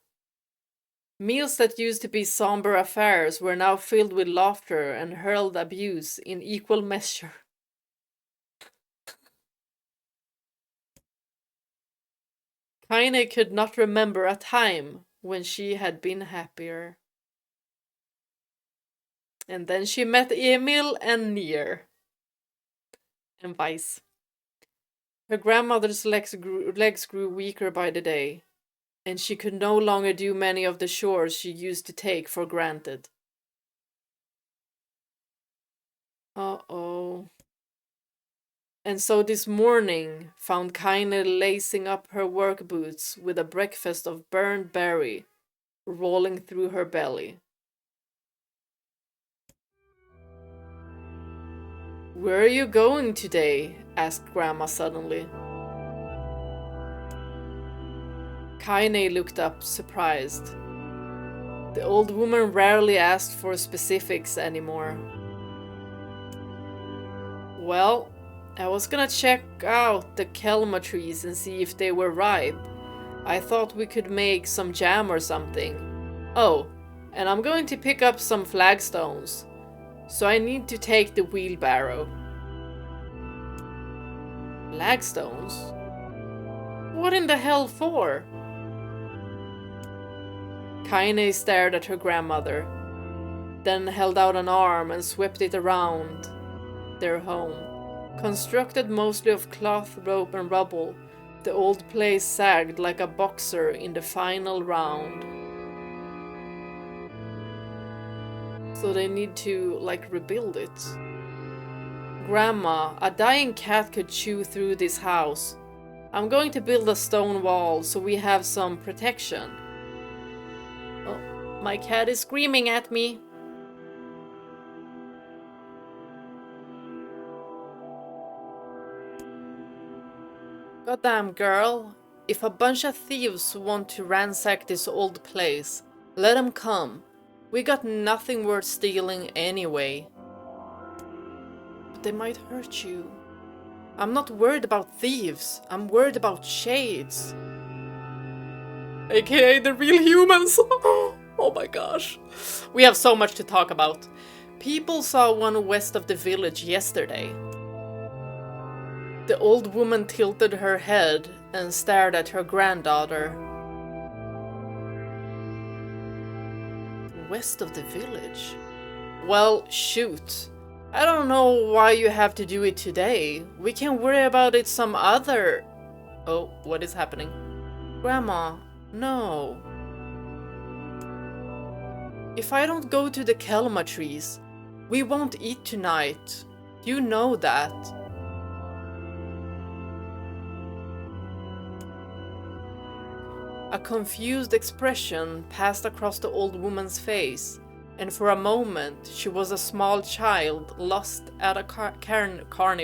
Meals that used to be somber affairs were now filled with laughter and hurled abuse in equal measure. Kainé could not remember a time when she had been happier. And then she met Emil and Nier. And Weiss. Her grandmother's legs grew weaker by the day, and she could no longer do many of the chores she used to take for granted. Uh-oh. And so this morning found Kainé lacing up her work boots with a breakfast of burned berry rolling through her belly. Where are you going today? Asked Grandma suddenly. Kainé looked up, surprised. The old woman rarely asked for specifics anymore. Well, I was gonna check out the kelma trees and see if they were ripe. I thought we could make some jam or something. Oh, and I'm going to pick up some flagstones, so I need to take the wheelbarrow. Flagstones? What in the hell for? Kainé stared at her grandmother, then held out an arm and swept it around their home. Constructed mostly of cloth, rope and rubble, the old place sagged like a boxer in the final round. So they need to, like, rebuild it. Grandma, a dying cat could chew through this house. I'm going to build a stone wall so we have some protection. Oh, my cat is screaming at me. Goddamn girl, if a bunch of thieves want to ransack this old place, let them come. We got nothing worth stealing anyway. But they might hurt you. I'm not worried about thieves, I'm worried about shades. AKA the real humans. Oh my gosh. We have so much to talk about. People saw one west of the village yesterday. The old woman tilted her head and stared at her granddaughter. West of the village? Well, shoot. I don't know why you have to do it today. We can worry about it some other... Oh, what is happening? Grandma, no. If I don't go to the kelma trees, we won't eat tonight. You know that. A confused expression passed across the old woman's face, and for a moment she was a small child lost at a carnival.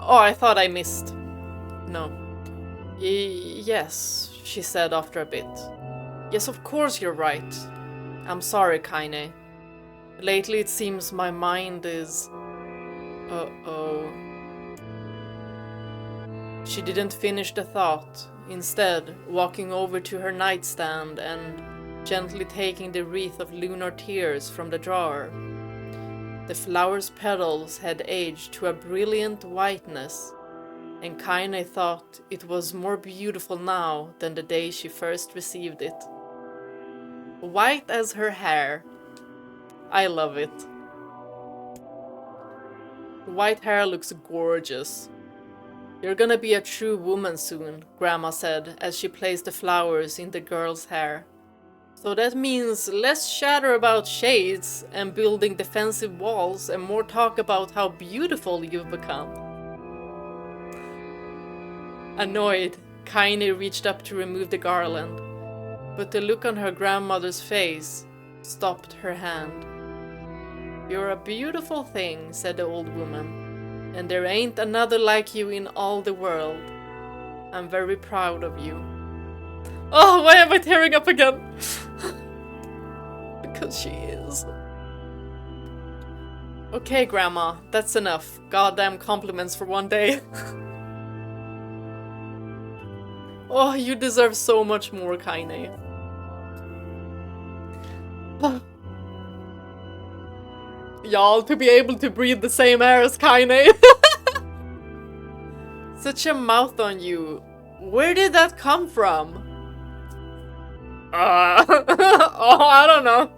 Oh, I thought I missed. No. Yes, she said after a bit. Yes, of course you're right. I'm sorry, Kainé. Lately it seems my mind is... Uh-oh. She didn't finish the thought, instead walking over to her nightstand and gently taking the wreath of lunar tears from the drawer. The flower's petals had aged to a brilliant whiteness, and Kainé thought it was more beautiful now than the day she first received it. White as her hair. I love it. White hair looks gorgeous. You're gonna be a true woman soon, Grandma said as she placed the flowers in the girl's hair. So that means less chatter about shades and building defensive walls and more talk about how beautiful you've become. Annoyed, Kainé reached up to remove the garland, but the look on her grandmother's face stopped her hand. You're a beautiful thing, said the old woman, and there ain't another like you in all the world. I'm very proud of you. Oh, why am I tearing up again? Because she is. Okay, Grandma, that's enough. Goddamn compliments for one day. Oh, you deserve so much more, Kainé. Y'all, to be able to breathe the same air as Kainé. Such a mouth on you. Where did that come from? Oh, I don't know.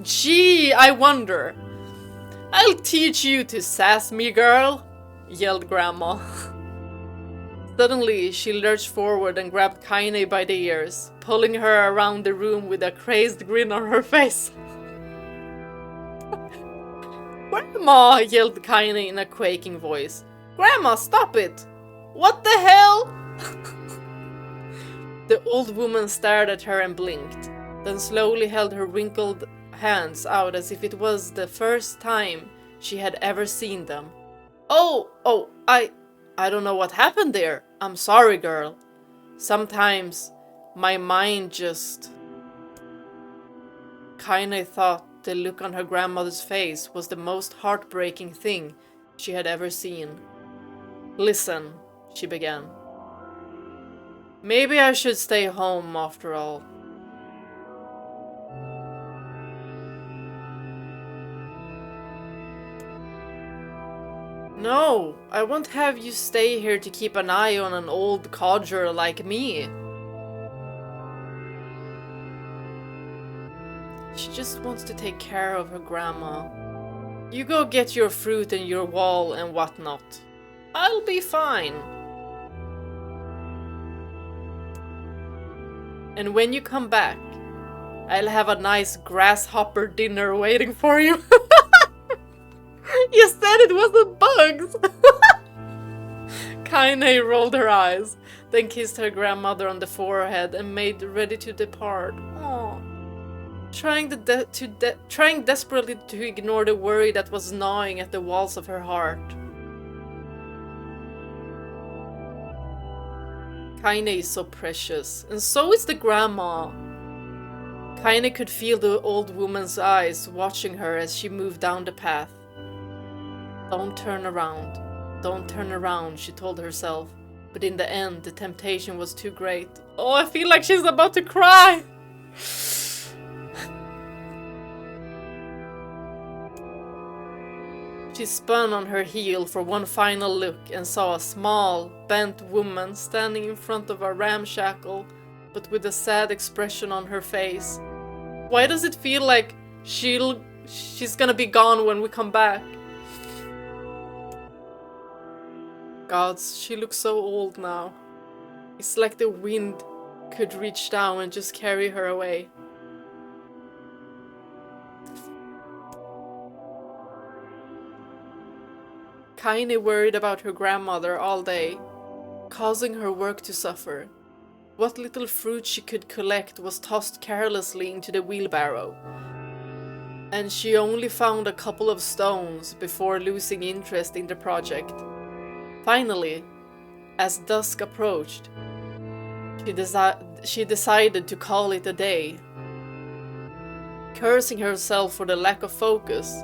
Gee, I wonder. I'll teach you to sass me, girl, yelled Grandma. Suddenly, she lurched forward and grabbed Kainé by the ears, pulling her around the room with a crazed grin on her face. Grandma, yelled Kainé in a quaking voice. Grandma, stop it! What the hell? The old woman stared at her and blinked, then slowly held her wrinkled hands out as if it was the first time she had ever seen them. I don't know what happened there. I'm sorry, girl. Sometimes my mind just... Kainé thought the look on her grandmother's face was the most heartbreaking thing she had ever seen. Listen, she began. Maybe I should stay home after all. No, I won't have you stay here to keep an eye on an old codger like me. She just wants to take care of her grandma. You go get your fruit and your wall and whatnot. I'll be fine. And when you come back, I'll have a nice grasshopper dinner waiting for you. You said it wasn't bugs! Kainé rolled her eyes, then kissed her grandmother on the forehead and made ready to depart. Aww. Trying desperately to ignore the worry that was gnawing at the walls of her heart. Kainé is so precious, and so is the grandma. Kainé could feel the old woman's eyes watching her as she moved down the path. Don't turn around. Don't turn around, she told herself. But in the end, the temptation was too great. Oh, I feel like she's about to cry! She spun on her heel for one final look and saw a small, bent woman standing in front of a ramshackle, but with a sad expression on her face. Why does it feel like she's gonna be gone when we come back? Gods, she looks so old now. It's like the wind could reach down and just carry her away. Kainé worried about her grandmother all day, causing her work to suffer. What little fruit she could collect was tossed carelessly into the wheelbarrow, and she only found a couple of stones before losing interest in the project. Finally, as dusk approached, she decided to call it a day. Cursing herself for the lack of focus,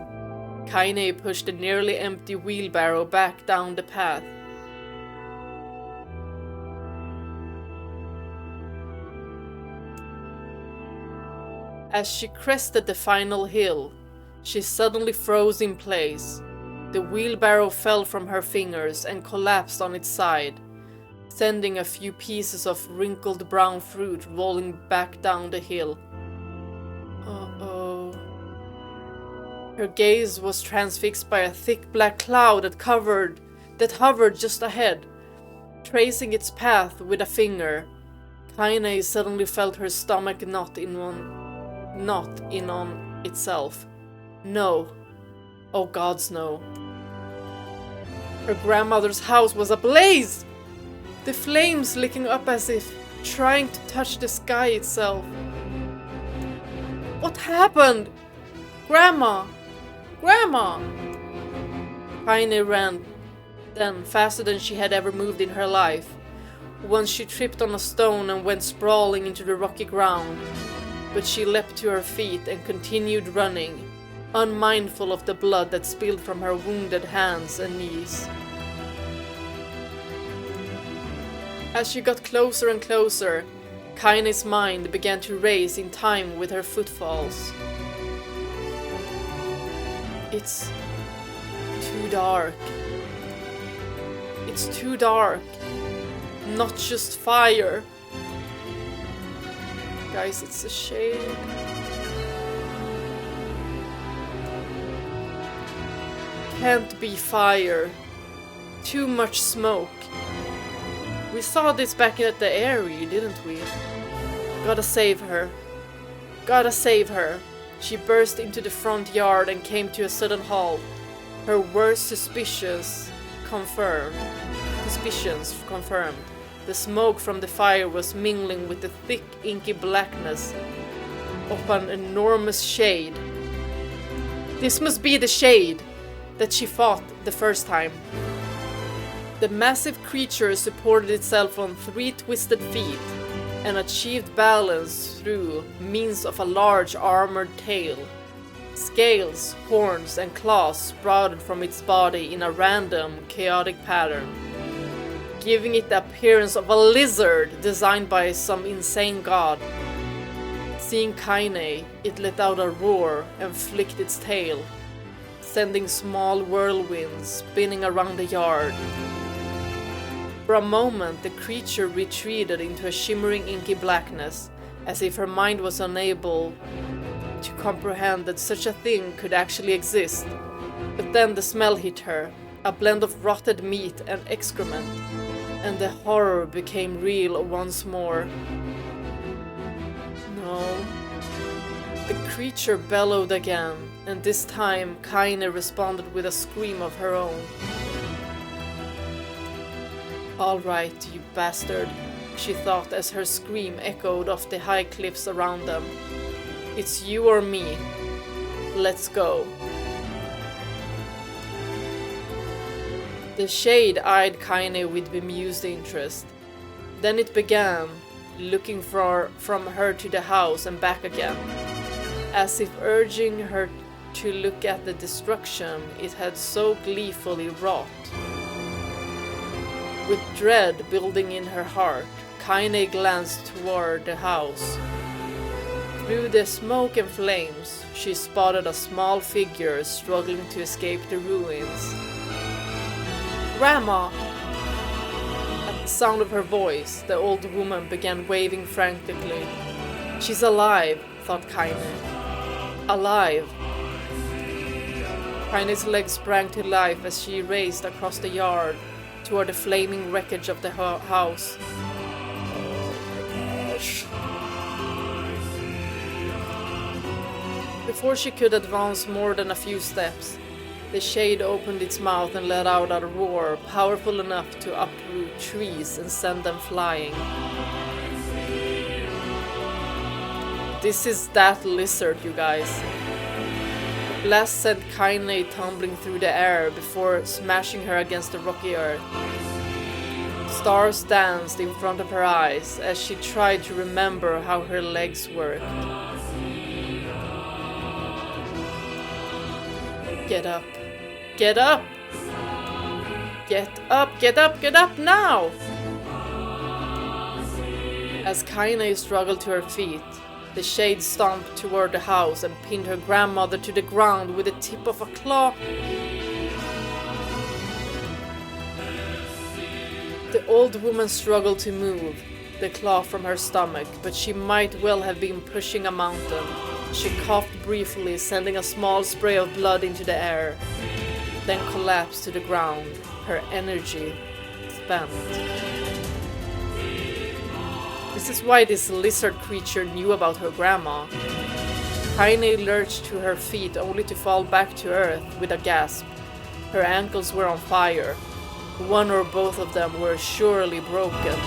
Kainé pushed the nearly empty wheelbarrow back down the path. As she crested the final hill, she suddenly froze in place, The wheelbarrow fell from her fingers and collapsed on its side, sending a few pieces of wrinkled brown fruit rolling back down the hill. Uh-oh. Her gaze was transfixed by a thick black cloud that hovered just ahead. Tracing its path with a finger, Kainé suddenly felt her stomach knot in on itself. No. Oh gods, no. Her grandmother's house was ablaze! The flames licking up as if trying to touch the sky itself. What happened? Grandma! Grandma! Kainé ran, then faster than she had ever moved in her life. Once she tripped on a stone and went sprawling into the rocky ground. But she leapt to her feet and continued running, unmindful of the blood that spilled from her wounded hands and knees. As she got closer and closer, Kainé's mind began to race in time with her footfalls. It's too dark. It's too dark. Not just fire. Guys, it's a shade. Can't be fire. Too much smoke. We saw this back at the Airy, didn't we? Gotta save her. Gotta save her. She burst into the front yard and came to a sudden halt. Her worst suspicions confirmed. The smoke from the fire was mingling with the thick, inky blackness of an enormous shade. This must be the shade that she fought the first time. The massive creature supported itself on 3 twisted feet and achieved balance through means of a large armored tail. Scales, horns, and claws sprouted from its body in a random, chaotic pattern, giving it the appearance of a lizard designed by some insane god. Seeing Kainé, it let out a roar and flicked its tail, sending small whirlwinds spinning around the yard. For a moment, the creature retreated into a shimmering inky blackness, as if her mind was unable to comprehend that such a thing could actually exist. But then the smell hit her, a blend of rotted meat and excrement, and the horror became real once more. No. The creature bellowed again, and this time Kainé responded with a scream of her own. "All right, you bastard," she thought as her scream echoed off the high cliffs around them. "It's you or me. Let's go." The shade eyed Kainé with bemused interest. Then it began, looking from her to the house and back again, as if urging her to look at the destruction it had so gleefully wrought. With dread building in her heart, Kainé glanced toward the house. Through the smoke and flames, she spotted a small figure struggling to escape the ruins. "Grandma!" At the sound of her voice, the old woman began waving frantically. "She's alive," thought Kainé. Alive. Kainé's legs sprang to life as she raced across the yard toward the flaming wreckage of the house. Before she could advance more than a few steps, the shade opened its mouth and let out a roar powerful enough to uproot trees and send them flying. This is that lizard, you guys. The blast sent Kainé tumbling through the air before smashing her against the rocky earth. Stars danced in front of her eyes as she tried to remember how her legs worked. Get up. Get up! Get up, get up, get up now! As Kainé struggled to her feet, the shade stomped toward the house and pinned her grandmother to the ground with the tip of a claw. old woman struggled to move the claw from her stomach, but she might well have been pushing a mountain. She coughed briefly, sending a small spray of blood into the air, then collapsed to the ground, her energy spent. This is why this lizard creature knew about her grandma. Kainé lurched to her feet only to fall back to earth with a gasp. Her ankles were on fire. One or both of them were surely broken.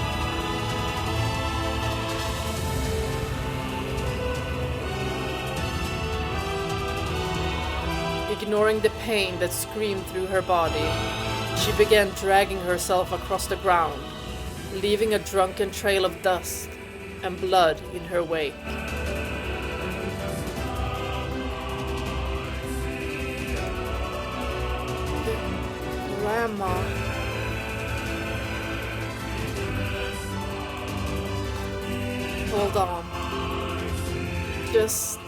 Ignoring the pain that screamed through her body, she began dragging herself across the ground, leaving a drunken trail of dust and blood in her wake. Grandma. Hold on. Just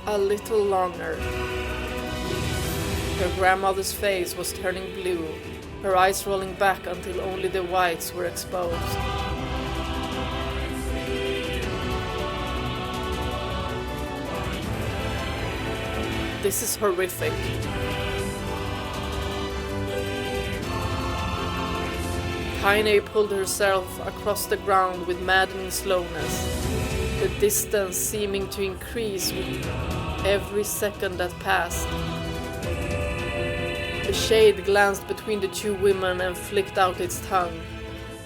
a little longer. Her grandmother's face was turning blue, her eyes rolling back until only the whites were exposed. This is horrific. Kainé pulled herself across the ground with maddening slowness, the distance seeming to increase with every second that passed. The shade glanced between the two women and flicked out its tongue,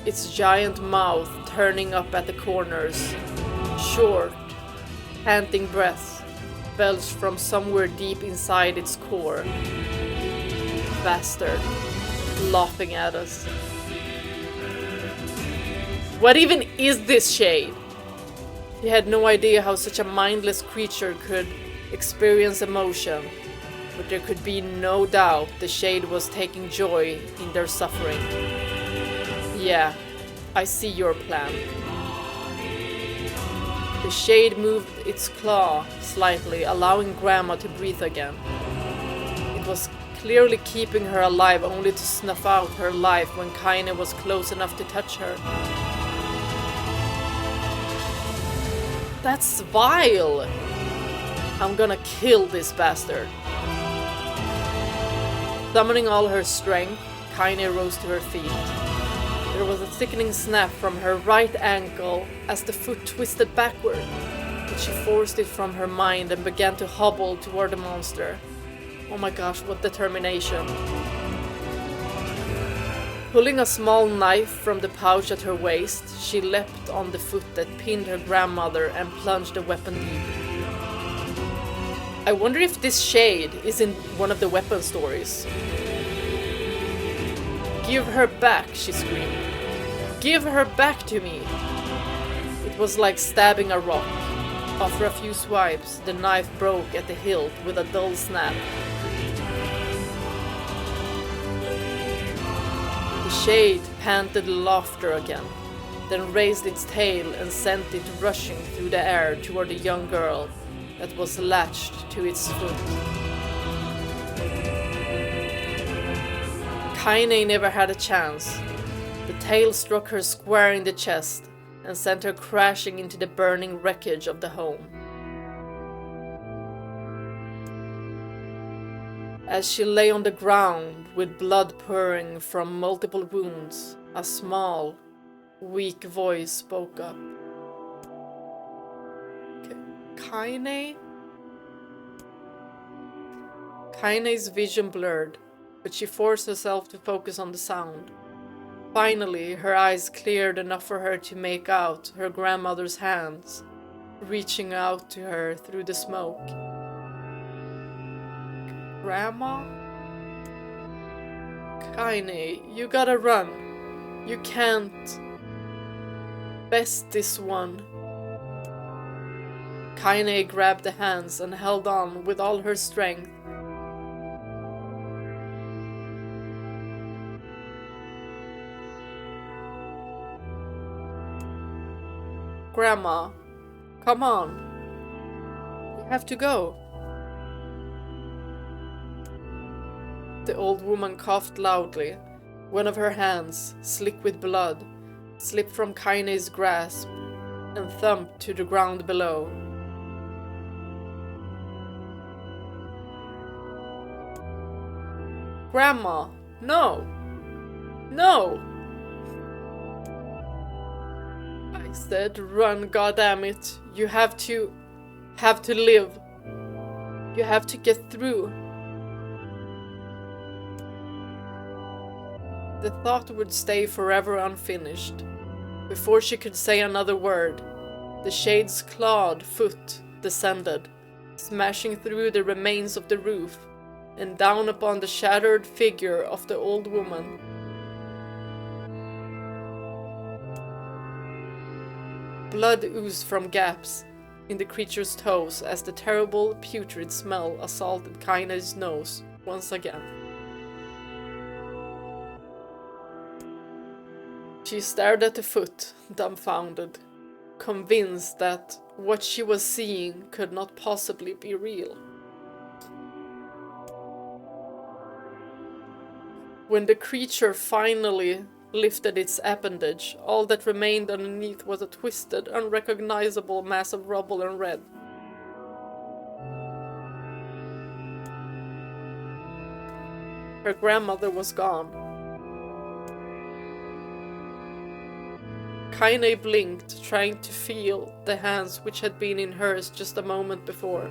its giant mouth turning up at the corners. Short, panting breaths belched from somewhere deep inside its core. Bastard, laughing at us. What even is this shade? He had no idea how such a mindless creature could experience emotion, but there could be no doubt the shade was taking joy in their suffering. Yeah, I see your plan. The shade moved its claw slightly, allowing Grandma to breathe again. It was clearly keeping her alive only to snuff out her life when Kainé was close enough to touch her. That's vile! I'm gonna kill this bastard. Summoning all her strength, Kainé rose to her feet. There was a sickening snap from her right ankle as the foot twisted backward, but she forced it from her mind and began to hobble toward the monster. Oh my gosh, what determination. Pulling a small knife from the pouch at her waist, she leapt on the foot that pinned her grandmother and plunged the weapon deep. I wonder if this shade is in one of the weapon stories. Give her back, she screamed. Give her back to me! It was like stabbing a rock. After a few swipes, the knife broke at the hilt with a dull snap. The shade panted laughter again, then raised its tail and sent it rushing through the air toward the young girl that was latched to its foot. Kainé never had a chance. The tail struck her square in the chest and sent her crashing into the burning wreckage of the home. As she lay on the ground with blood pouring from multiple wounds, a small, weak voice spoke up. Kainé? Kainé's vision blurred, but she forced herself to focus on the sound. Finally, her eyes cleared enough for her to make out her grandmother's hands, reaching out to her through the smoke. Grandma? Kainé, you gotta run. You can't best this one. Kainé grabbed the hands and held on with all her strength. Grandma, come on. We have to go. The old woman coughed loudly, One of her hands, slick with blood, slipped from Kainé's grasp and thumped to the ground below. Grandma, no! No! I said, run, goddammit. You have to live. You have to get through. The thought would stay forever unfinished. Before she could say another word, the shade's clawed foot descended, smashing through the remains of the roof and down upon the shattered figure of the old woman. Blood oozed from gaps in the creature's toes as the terrible, putrid smell assaulted Kainé's nose once again. She stared at the foot, dumbfounded, convinced that what she was seeing could not possibly be real. When the creature finally lifted its appendage, all that remained underneath was a twisted, unrecognizable mass of rubble and red. Her grandmother was gone. Kainé blinked, trying to feel the hands which had been in hers just a moment before.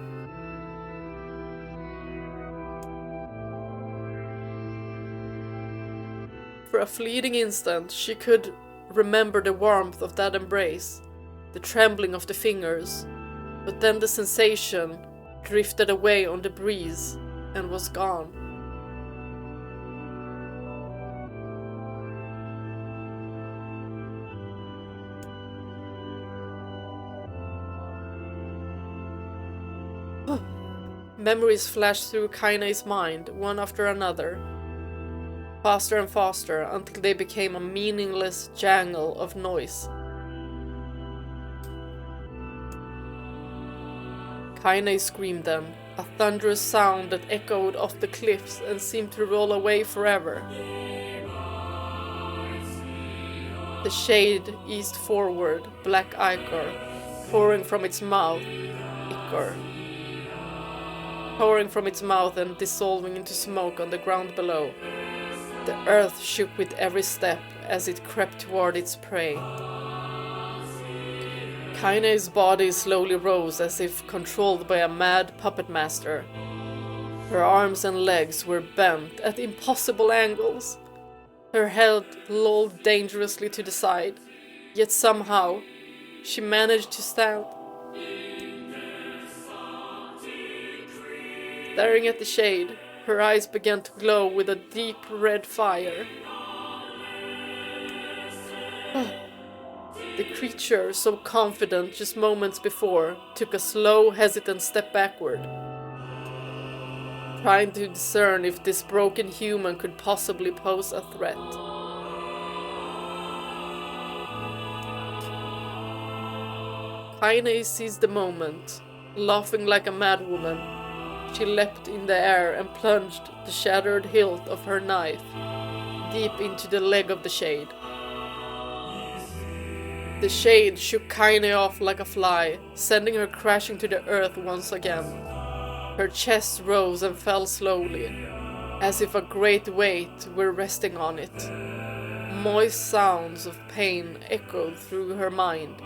For a fleeting instant, she could remember the warmth of that embrace, the trembling of the fingers, but then the sensation drifted away on the breeze and was gone. Memories flashed through Kainé's mind, one after another, faster and faster, until they became a meaningless jangle of noise. Kainé screamed then, a thunderous sound that echoed off the cliffs and seemed to roll away forever. The shade eased forward, black ichor, pouring from its mouth, pouring from its mouth and dissolving into smoke on the ground below. The earth shook with every step as it crept toward its prey. Kainé's body slowly rose as if controlled by a mad puppet master. Her arms and legs were bent at impossible angles. Her head lolled dangerously to the side, yet somehow she managed to stand. Staring at the shade, her eyes began to glow with a deep red fire. The creature, so confident just moments before, took a slow, hesitant step backward, trying to discern if this broken human could possibly pose a threat. Kainé seized the moment. Laughing like a madwoman, she leapt in the air and plunged the shattered hilt of her knife deep into the leg of the shade. The shade shook Kainé off like a fly, sending her crashing to the earth once again. Her chest rose and fell slowly, as if a great weight were resting on it. Moist sounds of pain echoed through her mind.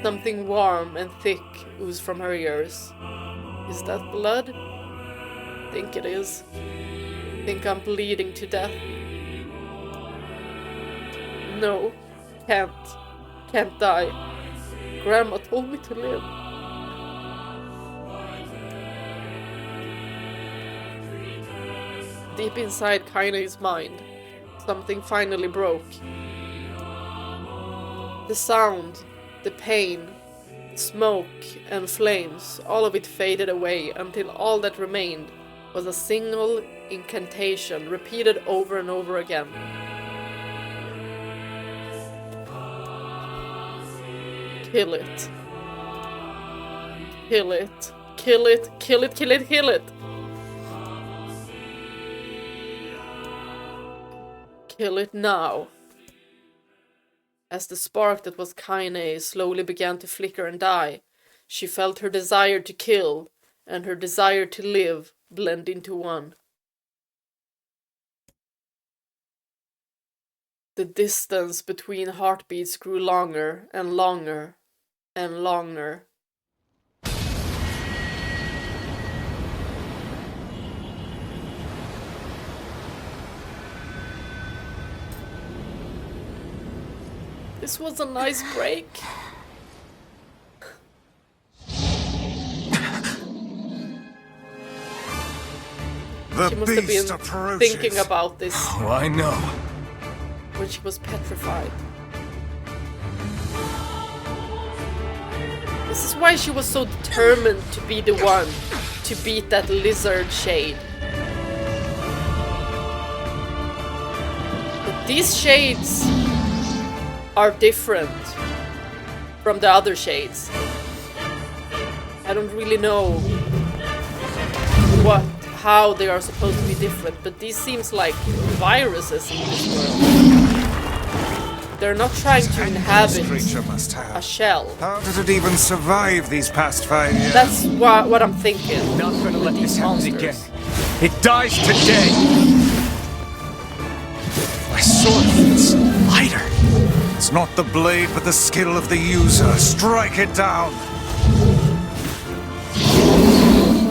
Something warm and thick oozed from her ears. Is that blood? Think it is. Think I'm bleeding to death. No, can't die. Grandma told me to live. Deep inside Kainé's mind, something finally broke. The sound, the pain, smoke and flames, all of it faded away until all that remained was a single incantation repeated over and over again. Kill it. Kill it. Kill it. Kill it. Kill it. Kill it. Kill it now. As the spark that was Kainé slowly began to flicker and die, she felt her desire to kill and her desire to live blend into one. The distance between heartbeats grew longer and longer and longer. This was a nice break. She must have been thinking about this. Oh, I know. When she was petrified. This is why she was so determined to be the one to beat that lizard shade. But these shades are different from the other shades. I don't really know how they are supposed to be different, but these seems like viruses in this world. They're not trying to inhabit a shell. How did it even survive these past 5 years? That's what I'm thinking. Not gonna let this happen again. It dies today. My sword feels lighter. It's not the blade, but the skill of the user. Strike it down.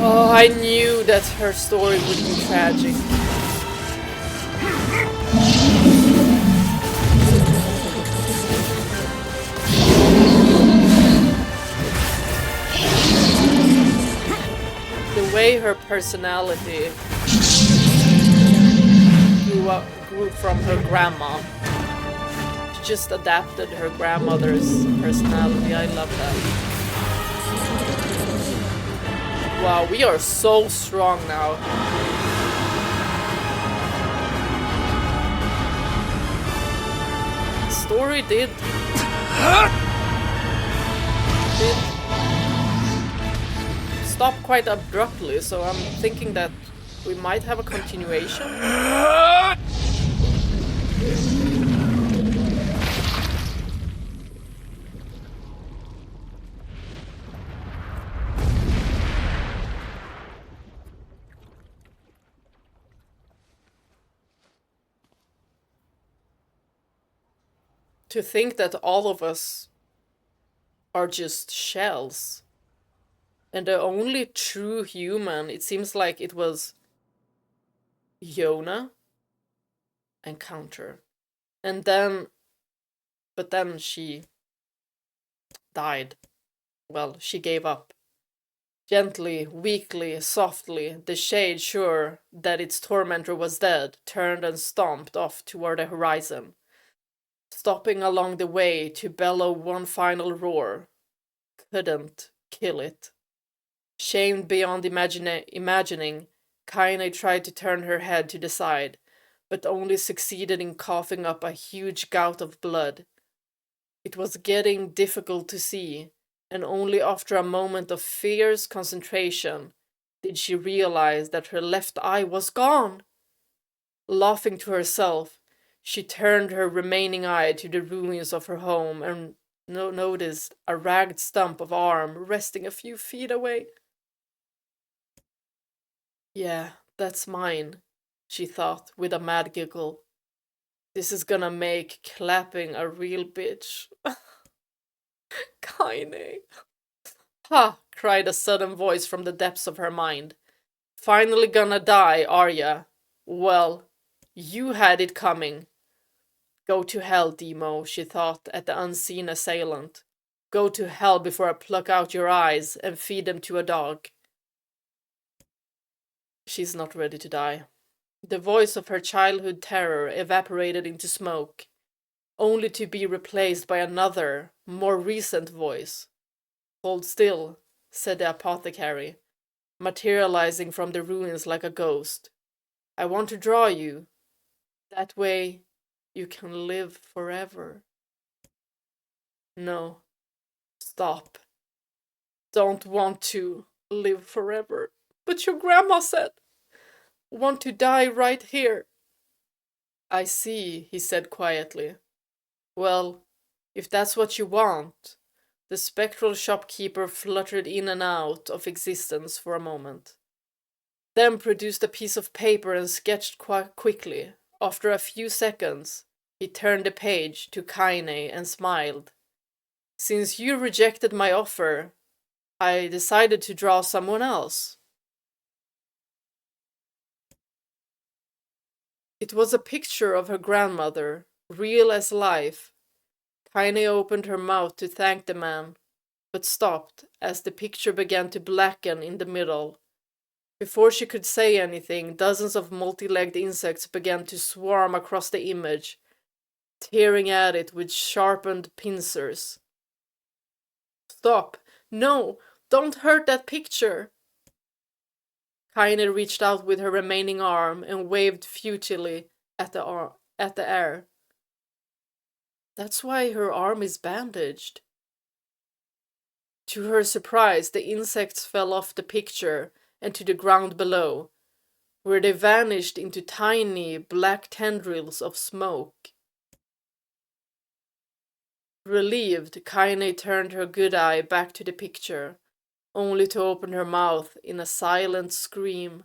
Oh, I knew that her story would be tragic. The way her personality grew from her grandma. She just adapted her grandmother's personality. I love that. Wow, we are so strong now. The story did stop quite abruptly, so I'm thinking that we might have a continuation. To think that all of us are just shells. And the only true human, it seems like it was Yona and Counter. And then, but then she died. Well, she gave up. Gently, weakly, softly, the shade, sure that its tormentor was dead, turned and stomped off toward the horizon. Stopping along the way to bellow one final roar. Couldn't kill it. Shamed beyond imagining, Kainé tried to turn her head to the side, but only succeeded in coughing up a huge gout of blood. It was getting difficult to see, and only after a moment of fierce concentration did she realize that her left eye was gone. Laughing to herself, she turned her remaining eye to the ruins of her home and noticed a ragged stump of arm resting a few feet away. Yeah, that's mine, she thought with a mad giggle. This is gonna make clapping a real bitch. Kainé. Ha! Cried a sudden voice from the depths of her mind. Finally gonna die, are ya? Well, you had it coming. Go to hell, Demo, she thought at the unseen assailant. Go to hell before I pluck out your eyes and feed them to a dog. She's not ready to die. The voice of her childhood terror evaporated into smoke, only to be replaced by another, more recent voice. Hold still, said the apothecary, materializing from the ruins like a ghost. I want to draw you. That way you can live forever. No. Stop. Don't want to live forever. But your grandma said, want to die right here. I see, he said quietly. Well, if that's what you want. The spectral shopkeeper fluttered in and out of existence for a moment, then produced a piece of paper and sketched quite quickly. After a few seconds, he turned the page to Kainé and smiled. Since you rejected my offer, I decided to draw someone else. It was a picture of her grandmother, real as life. Kainé opened her mouth to thank the man, but stopped as the picture began to blacken in the middle. Before she could say anything, dozens of multi-legged insects began to swarm across the image, tearing at it with sharpened pincers. Stop! No! Don't hurt that picture! Kainé reached out with her remaining arm and waved futilely at the air. That's why her arm is bandaged. To her surprise, the insects fell off the picture and to the ground below, where they vanished into tiny black tendrils of smoke. Relieved, Kainé turned her good eye back to the picture, only to open her mouth in a silent scream.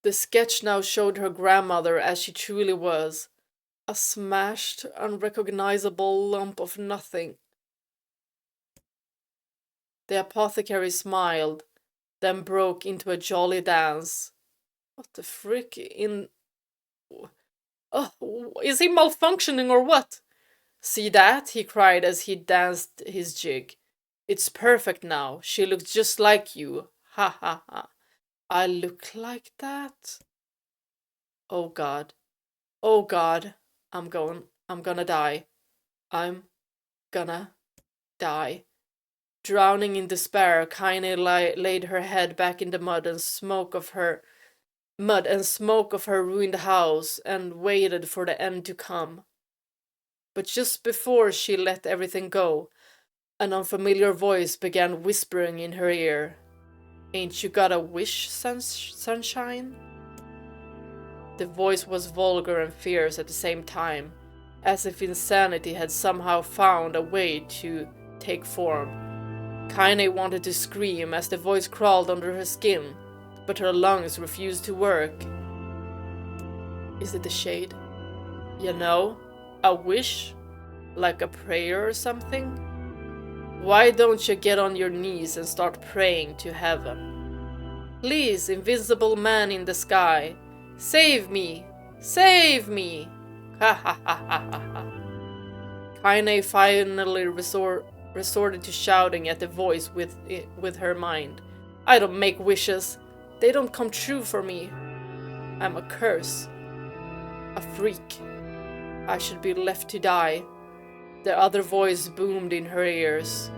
The sketch now showed her grandmother as she truly was, a smashed, unrecognizable lump of nothing. The apothecary smiled, then broke into a jolly dance. What the frick in... Oh, is he malfunctioning or what? See that? He cried as he danced his jig. It's perfect now. She looks just like you. Ha ha ha. I look like that? Oh God. Oh God. I'm gonna die. I'm gonna die. Drowning in despair, Kainé laid her head back in the mud and smoke of her ruined house and waited for the end to come. But just before she let everything go, an unfamiliar voice began whispering in her ear. Ain't you got a wish, sunshine? The voice was vulgar and fierce at the same time, as if insanity had somehow found a way to take form. Kainé wanted to scream as the voice crawled under her skin, but her lungs refused to work. Is it the shade? You know, a wish? Like a prayer or something? Why don't you get on your knees and start praying to heaven? Please, invisible man in the sky, save me! Save me! Ha ha ha ha ha ha. Kainé finally resorted to shouting at the voice with her mind. I don't make wishes. They don't come true for me. I'm a curse. A freak. I should be left to die. The other voice boomed in her ears.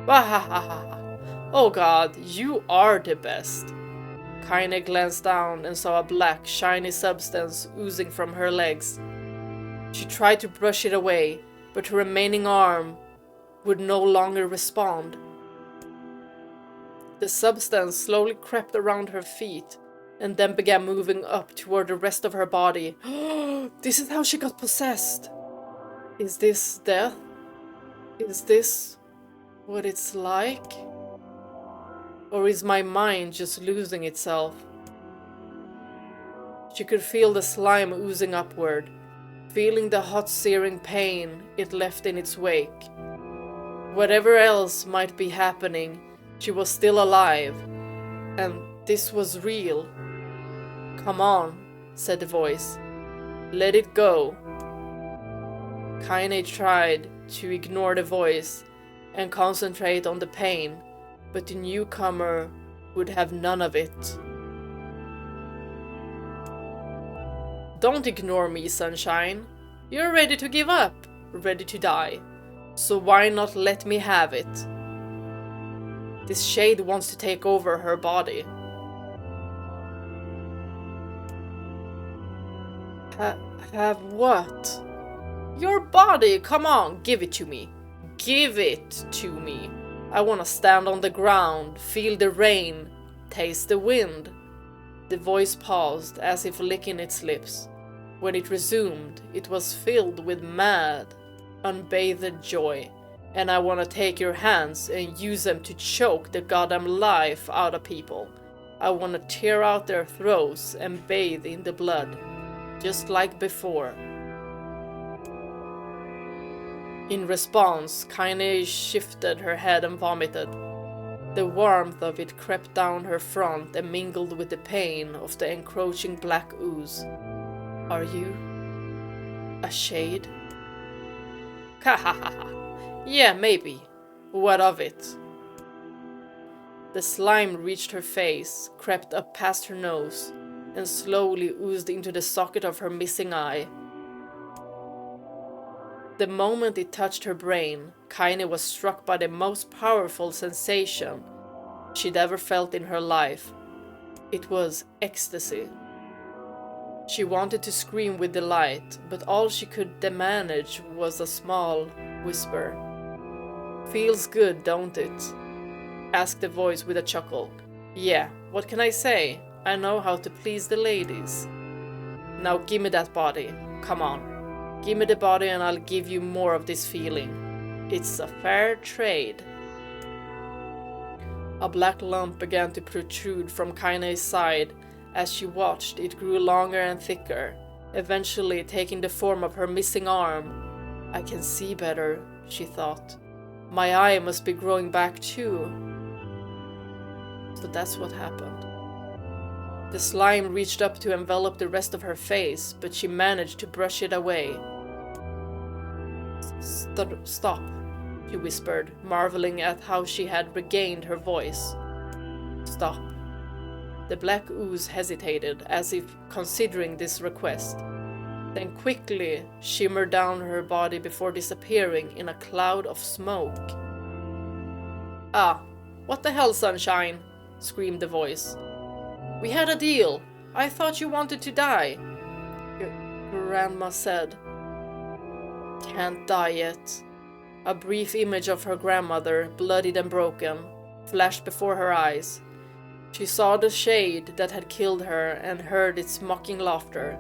Wahahaha! Oh God, you are the best. Kainé glanced down and saw a black, shiny substance oozing from her legs. She tried to brush it away, but her remaining arm would no longer respond. The substance slowly crept around her feet and then began moving up toward the rest of her body. This is how she got possessed. Is this death? Is this what it's like? Or is my mind just losing itself? She could feel the slime oozing upward, feeling the hot searing pain it left in its wake. Whatever else might be happening, she was still alive, and this was real. Come on, said the voice. Let it go. Kainé tried to ignore the voice and concentrate on the pain, but the newcomer would have none of it. Don't ignore me, sunshine. You're ready to give up, ready to die. So why not let me have it? This shade wants to take over her body. Have what? Your body! Come on, give it to me. Give it to me. I want to stand on the ground, feel the rain, taste the wind, The voice paused, as if licking its lips. When it resumed, it was filled with mad, unbathed joy. And I want to take your hands and use them to choke the goddamn life out of people. I want to tear out their throats and bathe in the blood, just like before. In response, Kainé shifted her head and vomited. The warmth of it crept down her front and mingled with the pain of the encroaching black ooze. Are you a shade? Ha ha ha ha. Yeah, maybe. What of it? The slime reached her face, crept up past her nose, and slowly oozed into the socket of her missing eye. The moment it touched her brain, Kainé was struck by the most powerful sensation she'd ever felt in her life. It was ecstasy. She wanted to scream with delight, but all she could manage was a small whisper. Feels good, don't it? Asked the voice with a chuckle. Yeah, what can I say? I know how to please the ladies. Now give me that body. Come on. Give me the body and I'll give you more of this feeling. It's a fair trade. A black lump began to protrude from Kainé's side. As she watched, it grew longer and thicker, eventually taking the form of her missing arm. I can see better, she thought. My eye must be growing back too. So that's what happened. The slime reached up to envelop the rest of her face, but she managed to brush it away. Stop, she whispered, marveling at how she had regained her voice. Stop. The black ooze hesitated, as if considering this request, then quickly shimmered down her body before disappearing in a cloud of smoke. Ah, what the hell, Sunshine? Screamed the voice. We had a deal. I thought you wanted to die. Grandma said. Can't die yet. A brief image of her grandmother, bloodied and broken, flashed before her eyes. She saw the shade that had killed her and heard its mocking laughter,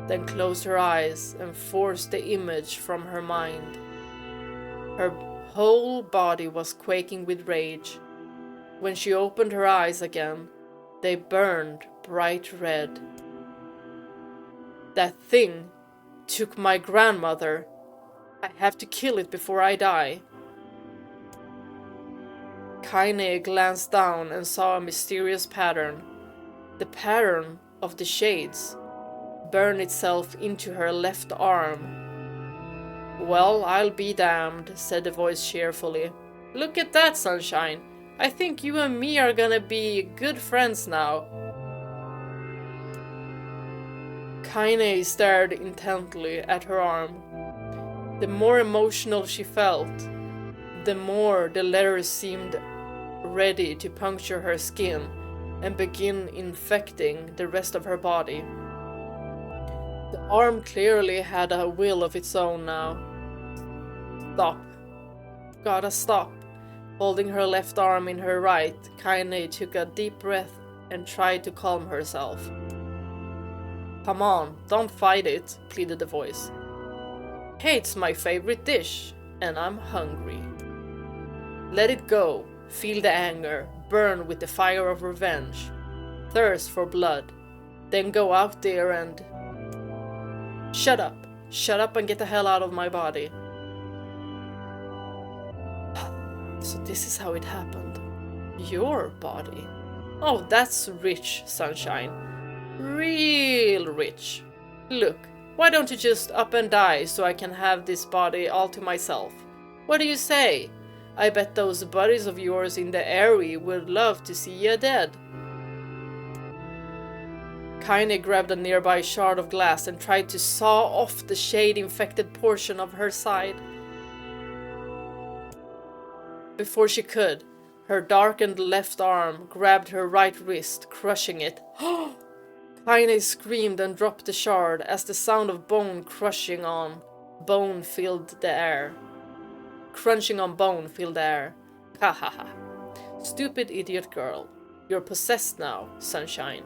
then closed her eyes and forced the image from her mind. Her whole body was quaking with rage. When she opened her eyes again, they burned bright red. That thing took my grandmother. I have to kill it before I die. Kainé glanced down and saw a mysterious pattern. The pattern of the shades burned itself into her left arm. Well, I'll be damned, said the voice cheerfully. Look at that, Sunshine. I think you and me are gonna be good friends now. Kainé stared intently at her arm. The more emotional she felt, the more the letters seemed ready to puncture her skin and begin infecting the rest of her body. The arm clearly had a will of its own now. Stop. Gotta stop. Holding her left arm in her right, Kainé took a deep breath and tried to calm herself. Come on, don't fight it, pleaded the voice. Hate's my favorite dish, and I'm hungry. Let it go, feel the anger, burn with the fire of revenge, thirst for blood, then go out there and... Shut up and get the hell out of my body. So this is how it happened. Your body. Oh, that's rich, Sunshine. Real rich. Look, why don't you just up and die so I can have this body all to myself? What do you say? I bet those buddies of yours in the area would love to see you dead. Kainé grabbed a nearby shard of glass and tried to saw off the shade-infected portion of her side. Before she could, her darkened left arm grabbed her right wrist, crushing it. Kainé screamed and dropped the shard as the sound of bone crushing on bone filled the air. Crunching on bone filled the air. Ha ha ha. Stupid idiot girl. You're possessed now, Sunshine.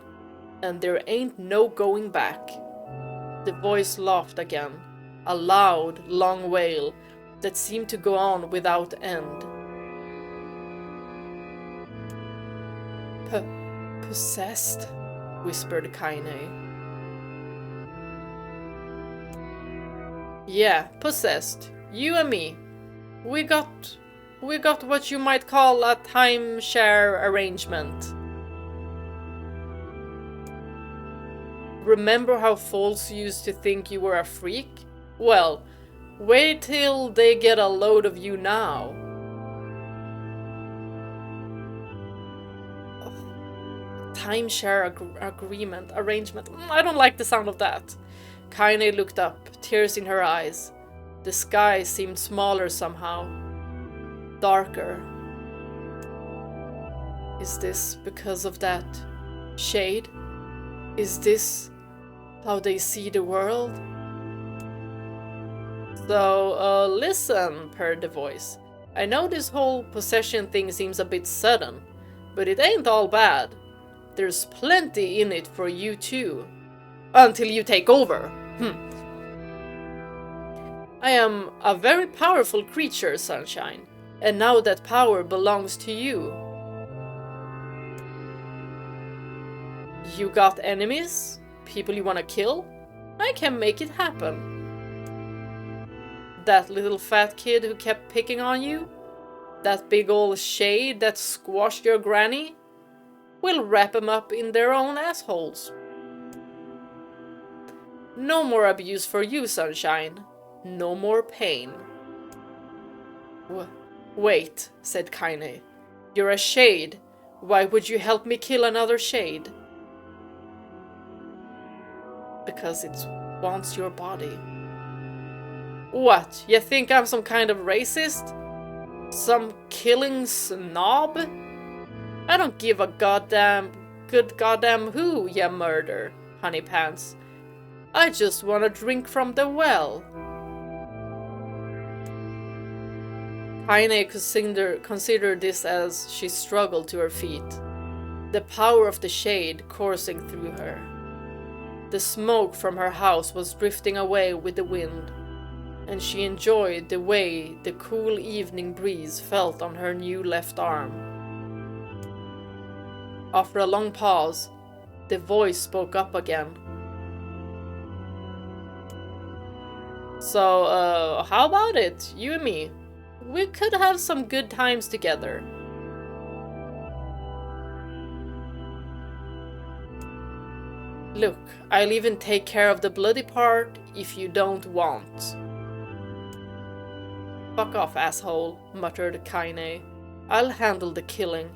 and there ain't no going back. The voice laughed again, a loud, long wail that seemed to go on without end. Possessed, whispered Kainé. Yeah, possessed. You and me. We got what you might call a timeshare arrangement. Remember how fools used to think you were a freak? Well, wait till they get a load of you now. Timeshare arrangement. I don't like the sound of that. Kainé looked up, tears in her eyes. The sky seemed smaller somehow. Darker. Is this because of that shade? Is this how they see the world? So, listen, purred the voice. I know this whole possession thing seems a bit sudden, but it ain't all bad. There's plenty in it for you too. Until you take over. I am a very powerful creature, Sunshine, and now that power belongs to you. You got enemies? People you wanna kill? I can make it happen. That little fat kid who kept picking on you? That big old shade that squashed your granny? We'll wrap them up in their own assholes. No more abuse for you, Sunshine. No more pain. Wait, said Kainé. You're a shade. Why would you help me kill another shade? Because it wants your body. What, you think I'm some kind of racist? Some killing snob? I don't give a good goddamn who you murder, honey pants. I just want to drink from the well. Kainé considered this as she struggled to her feet, the power of the shade coursing through her. The smoke from her house was drifting away with the wind, and she enjoyed the way the cool evening breeze felt on her new left arm. After a long pause, the voice spoke up again. So, how about it, you and me? We could have some good times together. Look, I'll even take care of the bloody part if you don't want. Fuck off, asshole, muttered Kainé. I'll handle the killing.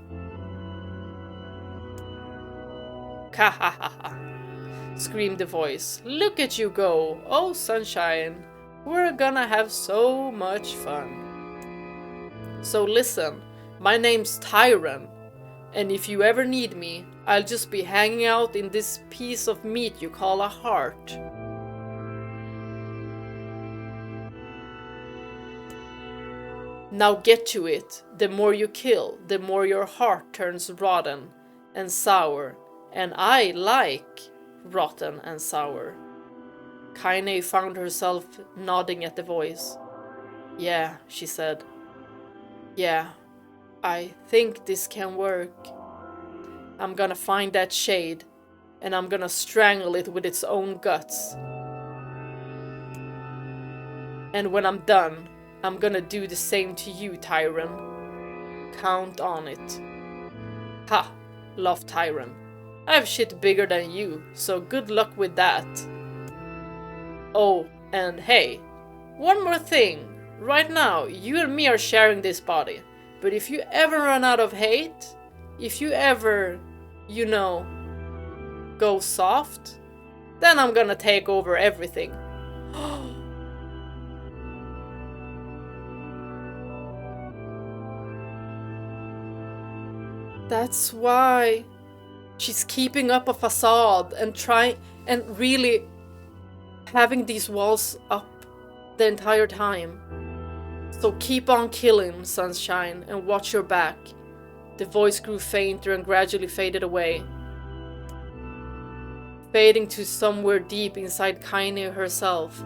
Kahahaha, screamed the voice. Look at you go! Oh, Sunshine, we're gonna have so much fun. So listen, my name's Tyron, and if you ever need me, I'll just be hanging out in this piece of meat you call a heart. Now get to it. The more you kill, the more your heart turns rotten and sour, and I like rotten and sour. Kainé found herself nodding at the voice. Yeah, she said. Yeah, I think this can work. I'm gonna find that shade, and I'm gonna strangle it with its own guts. And when I'm done, I'm gonna do the same to you, Tyron. Count on it. Ha, laughed Tyron. I have shit bigger than you, so good luck with that. Oh, and hey, one more thing. Right now, you and me are sharing this body, but if you ever run out of hate, if you ever, you know, go soft, then I'm gonna take over everything. That's why she's keeping up a facade and really having these walls up the entire time. So keep on killing, Sunshine, and watch your back. The voice grew fainter and gradually faded away. fading to somewhere deep inside Kainé herself.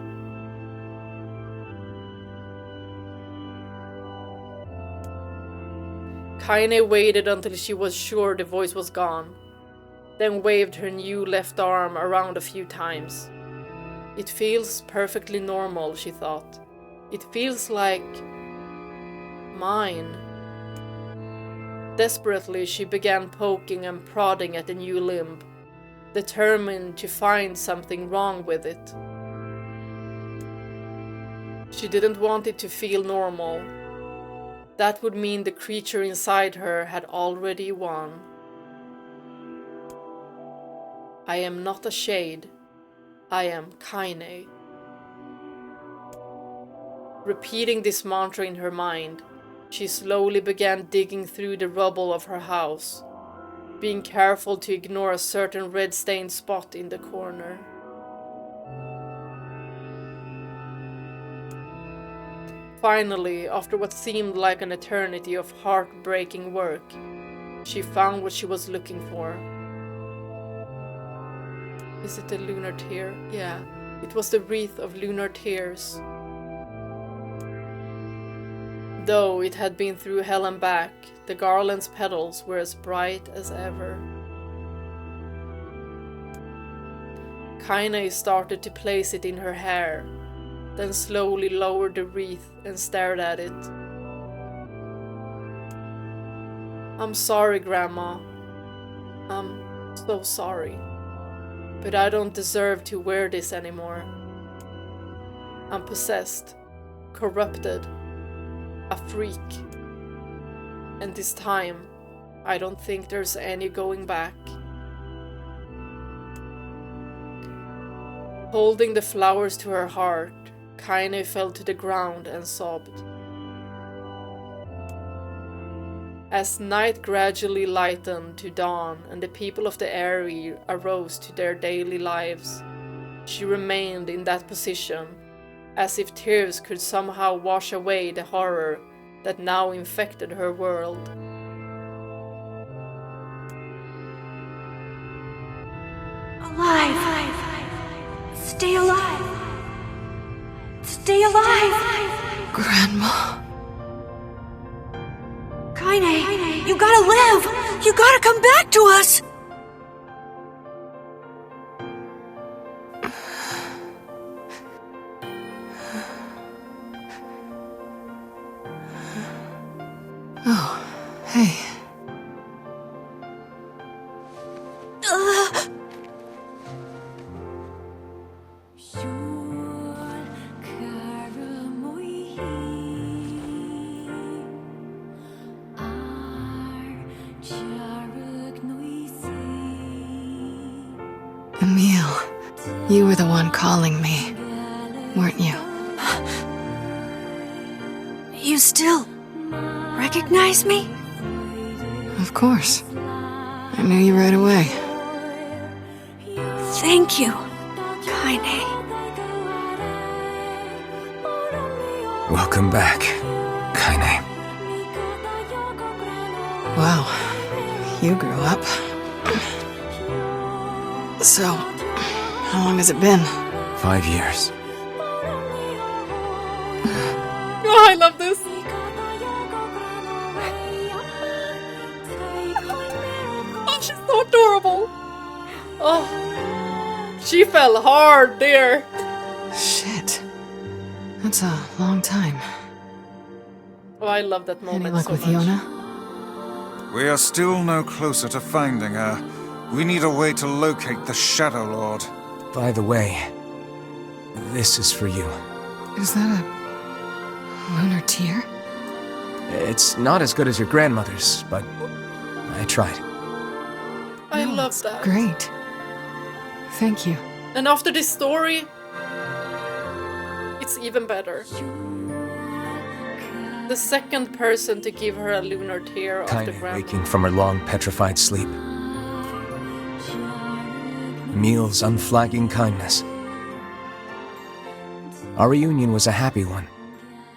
Kainé waited until she was sure the voice was gone, then waved her new left arm around a few times. It feels perfectly normal, she thought. It feels like mine. Desperately, she began poking and prodding at the new limb, determined to find something wrong with it. She didn't want it to feel normal. That would mean the creature inside her had already won. I am not a shade. I am Kainé. Repeating this mantra in her mind, she slowly began digging through the rubble of her house, being careful to ignore a certain red-stained spot in the corner. Finally, after what seemed like an eternity of heartbreaking work, she found what she was looking for. Is it the lunar tear? Yeah, it was the wreath of lunar tears. Though it had been through hell and back, the garland's petals were as bright as ever. Kainé started to place it in her hair, then slowly lowered the wreath and stared at it. I'm sorry, Grandma. I'm so sorry. But I don't deserve to wear this anymore. I'm possessed, corrupted, a freak. And this time, I don't think there's any going back. Holding the flowers to her heart, Kainé fell to the ground and sobbed. As night gradually lightened to dawn and the people of the area arose to their daily lives, she remained in that position, as if tears could somehow wash away the horror that now infected her world. Alive! Stay alive! Stay alive! Grandma. Kainé, you gotta live! You gotta come back to us! Oh, hey. Emil, you were the one calling me, weren't you? You still recognize me? Of course. I knew you right away. Thank you, Kainé. Welcome back, Kainé. Wow, you grew up. So, how long has it been? 5 years. Oh, I love this! Oh, she's so adorable! Oh, she fell hard there! Shit. That's a long time. Oh, I love that moment. Any luck so with much. Yona? We are still no closer to finding her. We need a way to locate the Shadowlord. By the way, this is for you. Is that a lunar tear? It's not as good as your grandmother's, but I tried. I No, love it's that. Great. Thank you. And after this story, it's even better. The second person to give her a lunar tear after Kainé grandma. waking from her long petrified sleep. Emil's unflagging kindness. Our reunion was a happy one,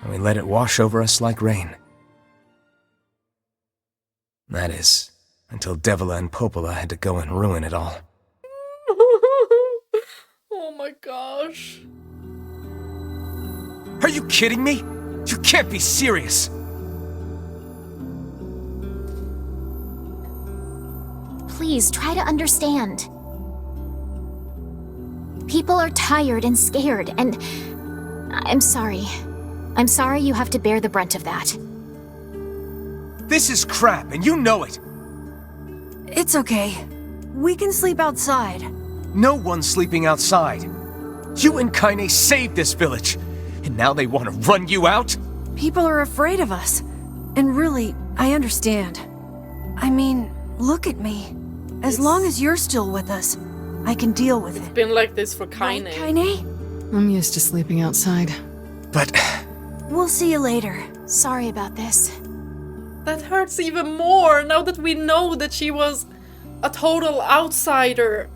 and we let it wash over us like rain. That is, until Devola and Popola had to go and ruin it all. my gosh. Are you kidding me? You can't be serious. Please try to understand. People are tired and scared, and I'm sorry. I'm sorry you have to bear the brunt of that. This is crap, and you know it. It's okay. We can sleep outside. No one's sleeping outside. You and Kainé saved this village, and now they want to run you out? People are afraid of us. And really, I understand. I mean, look at me. As long as you're still with us, I can deal with it. Been like this for Right, Kainé. Kainé? I'm used to sleeping outside. But We'll see you later. Sorry about this. That hurts even more now that we know that she was a total outsider.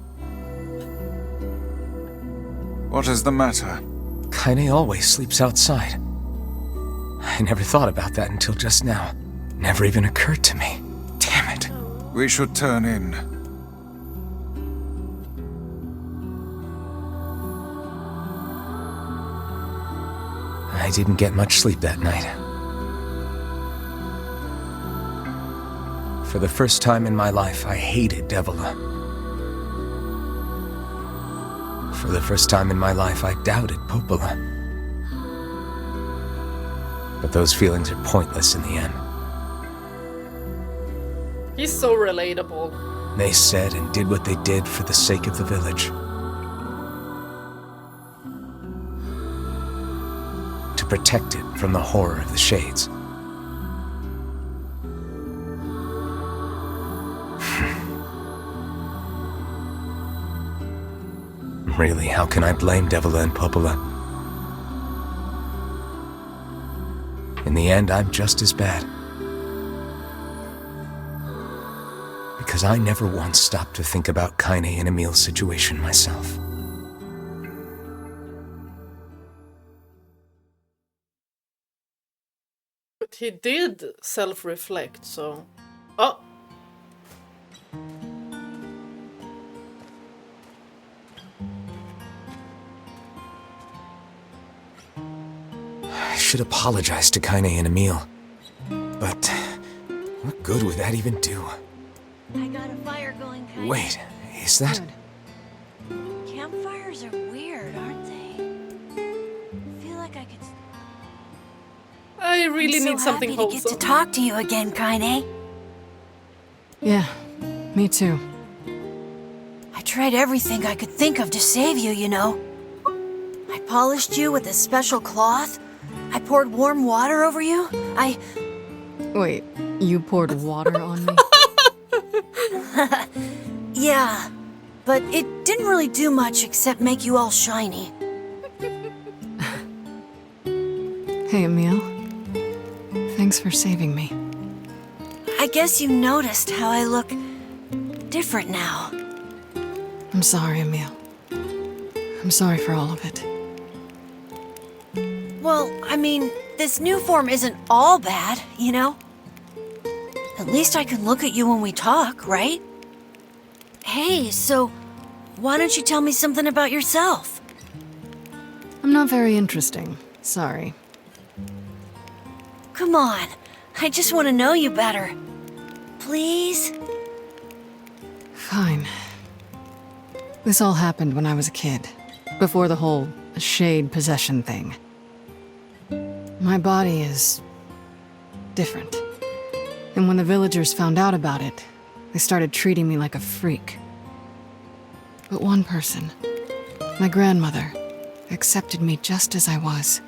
What is the matter? Kainé always sleeps outside. I never thought about that until just now. Never even occurred to me. Damn it. We should turn in. I didn't get much sleep that night. For the first time in my life, I hated Devola. For the first time in my life, I doubted Popola. But those feelings are pointless in the end. He's so relatable. They said and did what they did for the sake of the village. To protect it from the horror of the Shades. Really, how can I blame Devola and Popola? In the end, I'm just as bad. Because I never once stopped to think about Kainé and Emil's situation myself. But he did self-reflect, so... Oh! I should apologize to Kainé and Emil. But what good would that even do? I got a fire going, Kainé. Wait, is that... Campfires are weird, aren't they? I feel like I could... I really I'm need so something happy to get wholesome. to talk to you again, Kainé. Yeah, me too. I tried everything I could think of to save you, you know. I polished you with a special cloth. I poured warm water over you. Wait, you poured water on me? Yeah, but it didn't really do much except make you all shiny. Hey, Emil. Thanks for saving me. I guess you noticed how I look different now. I'm sorry, Emil. I'm sorry for all of it. Well, I mean, this new form isn't all bad, you know? At least I can look at you when we talk, right? Hey, so why don't you tell me something about yourself? I'm not very interesting. Sorry. Come on, I just want to know you better. Please? Fine. This all happened when I was a kid, before the whole shade possession thing. My body is different. And when the villagers found out about it, they started treating me like a freak. But one person, my grandmother, accepted me just as I was.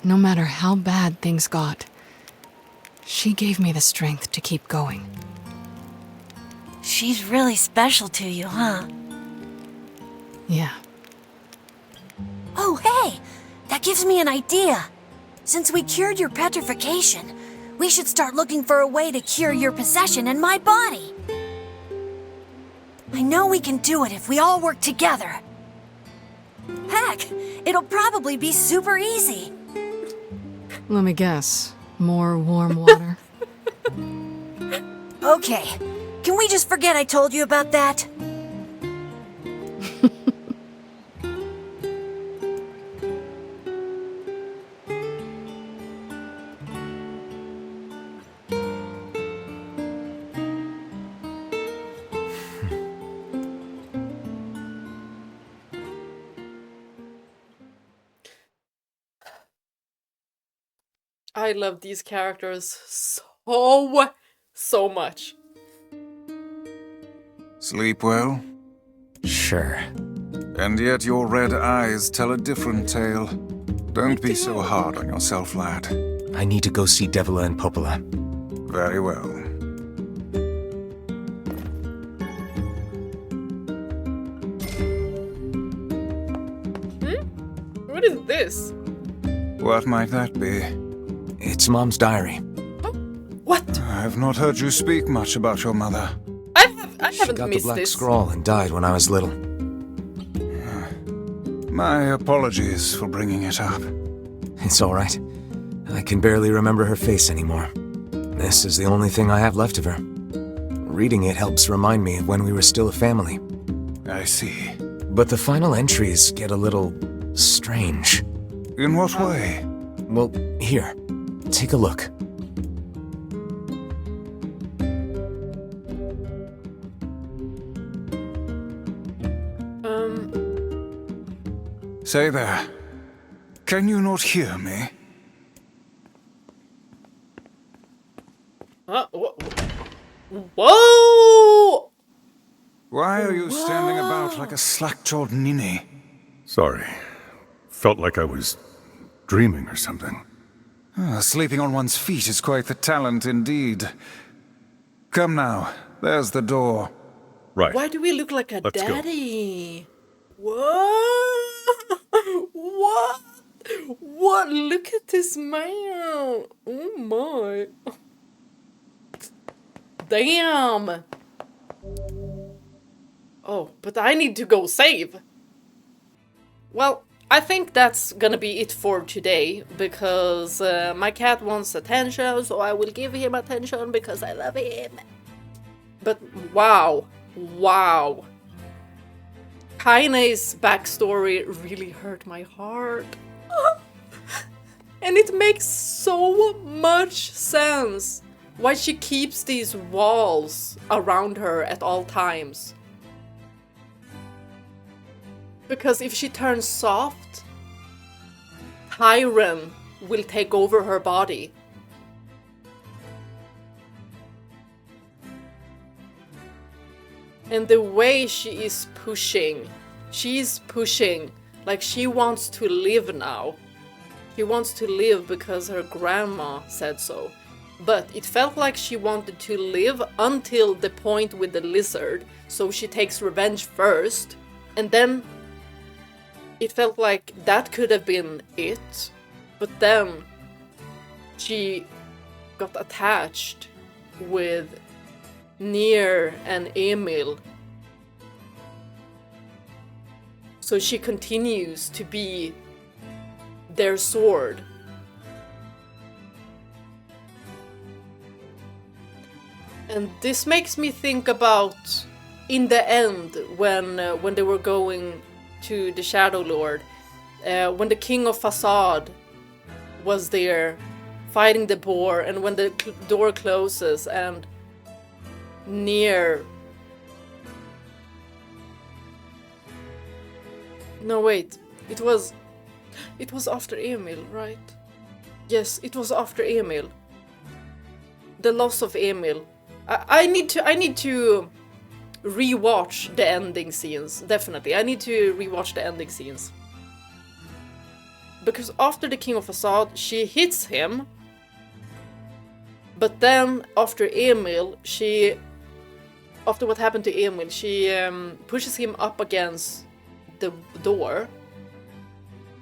No matter how bad things got, she gave me the strength to keep going. She's really special to you, huh? Yeah. Oh, hey! That gives me an idea. Since we cured your petrification, we should start looking for a way to cure your possession in my body. I know we can do it if we all work together. Heck, it'll probably be super easy. Let me guess. More warm water? Okay, can we just forget I told you about that? I love these characters so much. Sleep well? Sure. And yet your red eyes tell a different tale. Don't be so hard on yourself, lad. I need to go see Devola and Popola. Very well. What is this? What might that be? It's Mom's diary. What? I've not heard you speak much about your mother. I She haven't got the missed black this. scroll and died when I was little. My apologies for bringing it up. It's all right. I can barely remember her face anymore. This is the only thing I have left of her. Reading it helps remind me of when we were still a family. I see. But the final entries get a little strange. In what way? Well, here, take a look. Say there. Can you not hear me? Whoa! Why are you standing about like a slack-jawed ninny? Sorry. Felt like I was dreaming or something. Sleeping on one's feet is quite the talent indeed. Come now, there's the door. Right. Why do we look like a Let's go. daddy? What? What? What? Look at this man. Oh my. Damn. Oh, but I need to go save. Well, I think that's gonna be it for today, because my cat wants attention, so I will give him attention because I love him. But wow. Wow. Kainé's backstory really hurt my heart. And it makes so much sense why she keeps these walls around her at all times. Because if she turns soft, Tyron will take over her body. And the way she's pushing, like she wants to live now. She wants to live because her grandma said so. But it felt like she wanted to live until the point with the lizard, so she takes revenge first, and then it felt like that could have been it, but then she got attached with Nier and Emil. So she continues to be their sword. And this makes me think about in the end when they were going to the Shadowlord, when the King of Facade was there fighting the boar, and when the door closes and Nier... No, wait. It was after Emil, right? Yes, it was after Emil. The loss of Emil. I need to rewatch the ending scenes. Definitely, I need to rewatch the ending scenes. Because after the King of Facade, she hits him. But then after Emil, after what happened to Emil, she pushes him up against the door,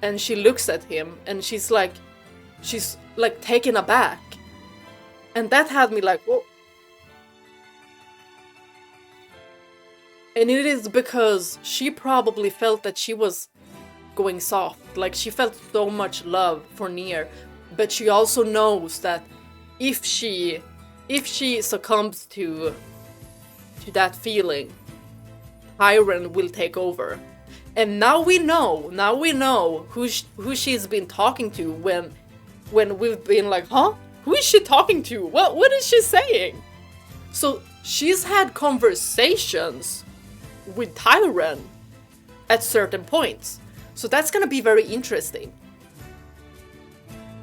and she looks at him, and she's like taken aback, and that had me like, whoa. And it is because she probably felt that she was going soft, like she felt so much love for Nier, but she also knows that if she succumbs to that feeling, Tyron will take over. And now we know who she's been talking to when we've been like, huh? Who is she talking to? What is she saying? So she's had conversations with Tyron at certain points. So that's gonna be very interesting.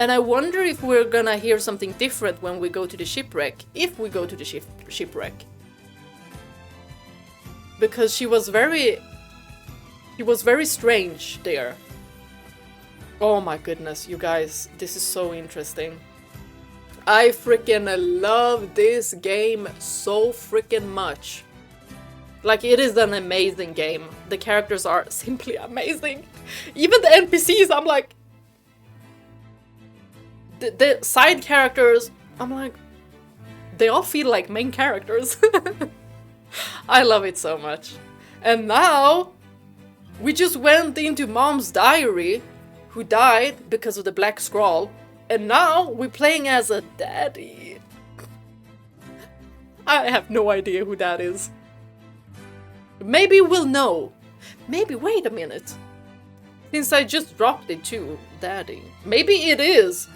And I wonder if we're gonna hear something different when we go to the shipwreck. If we go to the shipwreck. Because he was very strange there. Oh my goodness, you guys, this is so interesting. I freaking love this game so freaking much. Like, it is an amazing game. The characters are simply amazing. Even the NPCs, I'm like... The side characters, I'm like... They all feel like main characters. I love it so much. And now... We just went into Mom's diary, who died because of the Black Scroll. And now we're playing as a daddy. I have no idea who that is. Maybe we'll know. Maybe, wait a minute. Since I just dropped it too, daddy. Maybe it is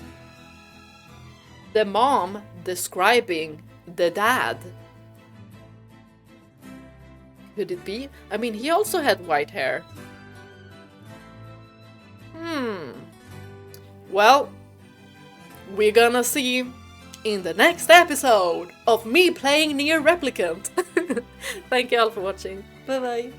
the mom describing the dad. Could it be? I mean, he also had white hair. Well, we're gonna see in the next episode of me playing Nier Replicant. Thank you all for watching. Bye bye.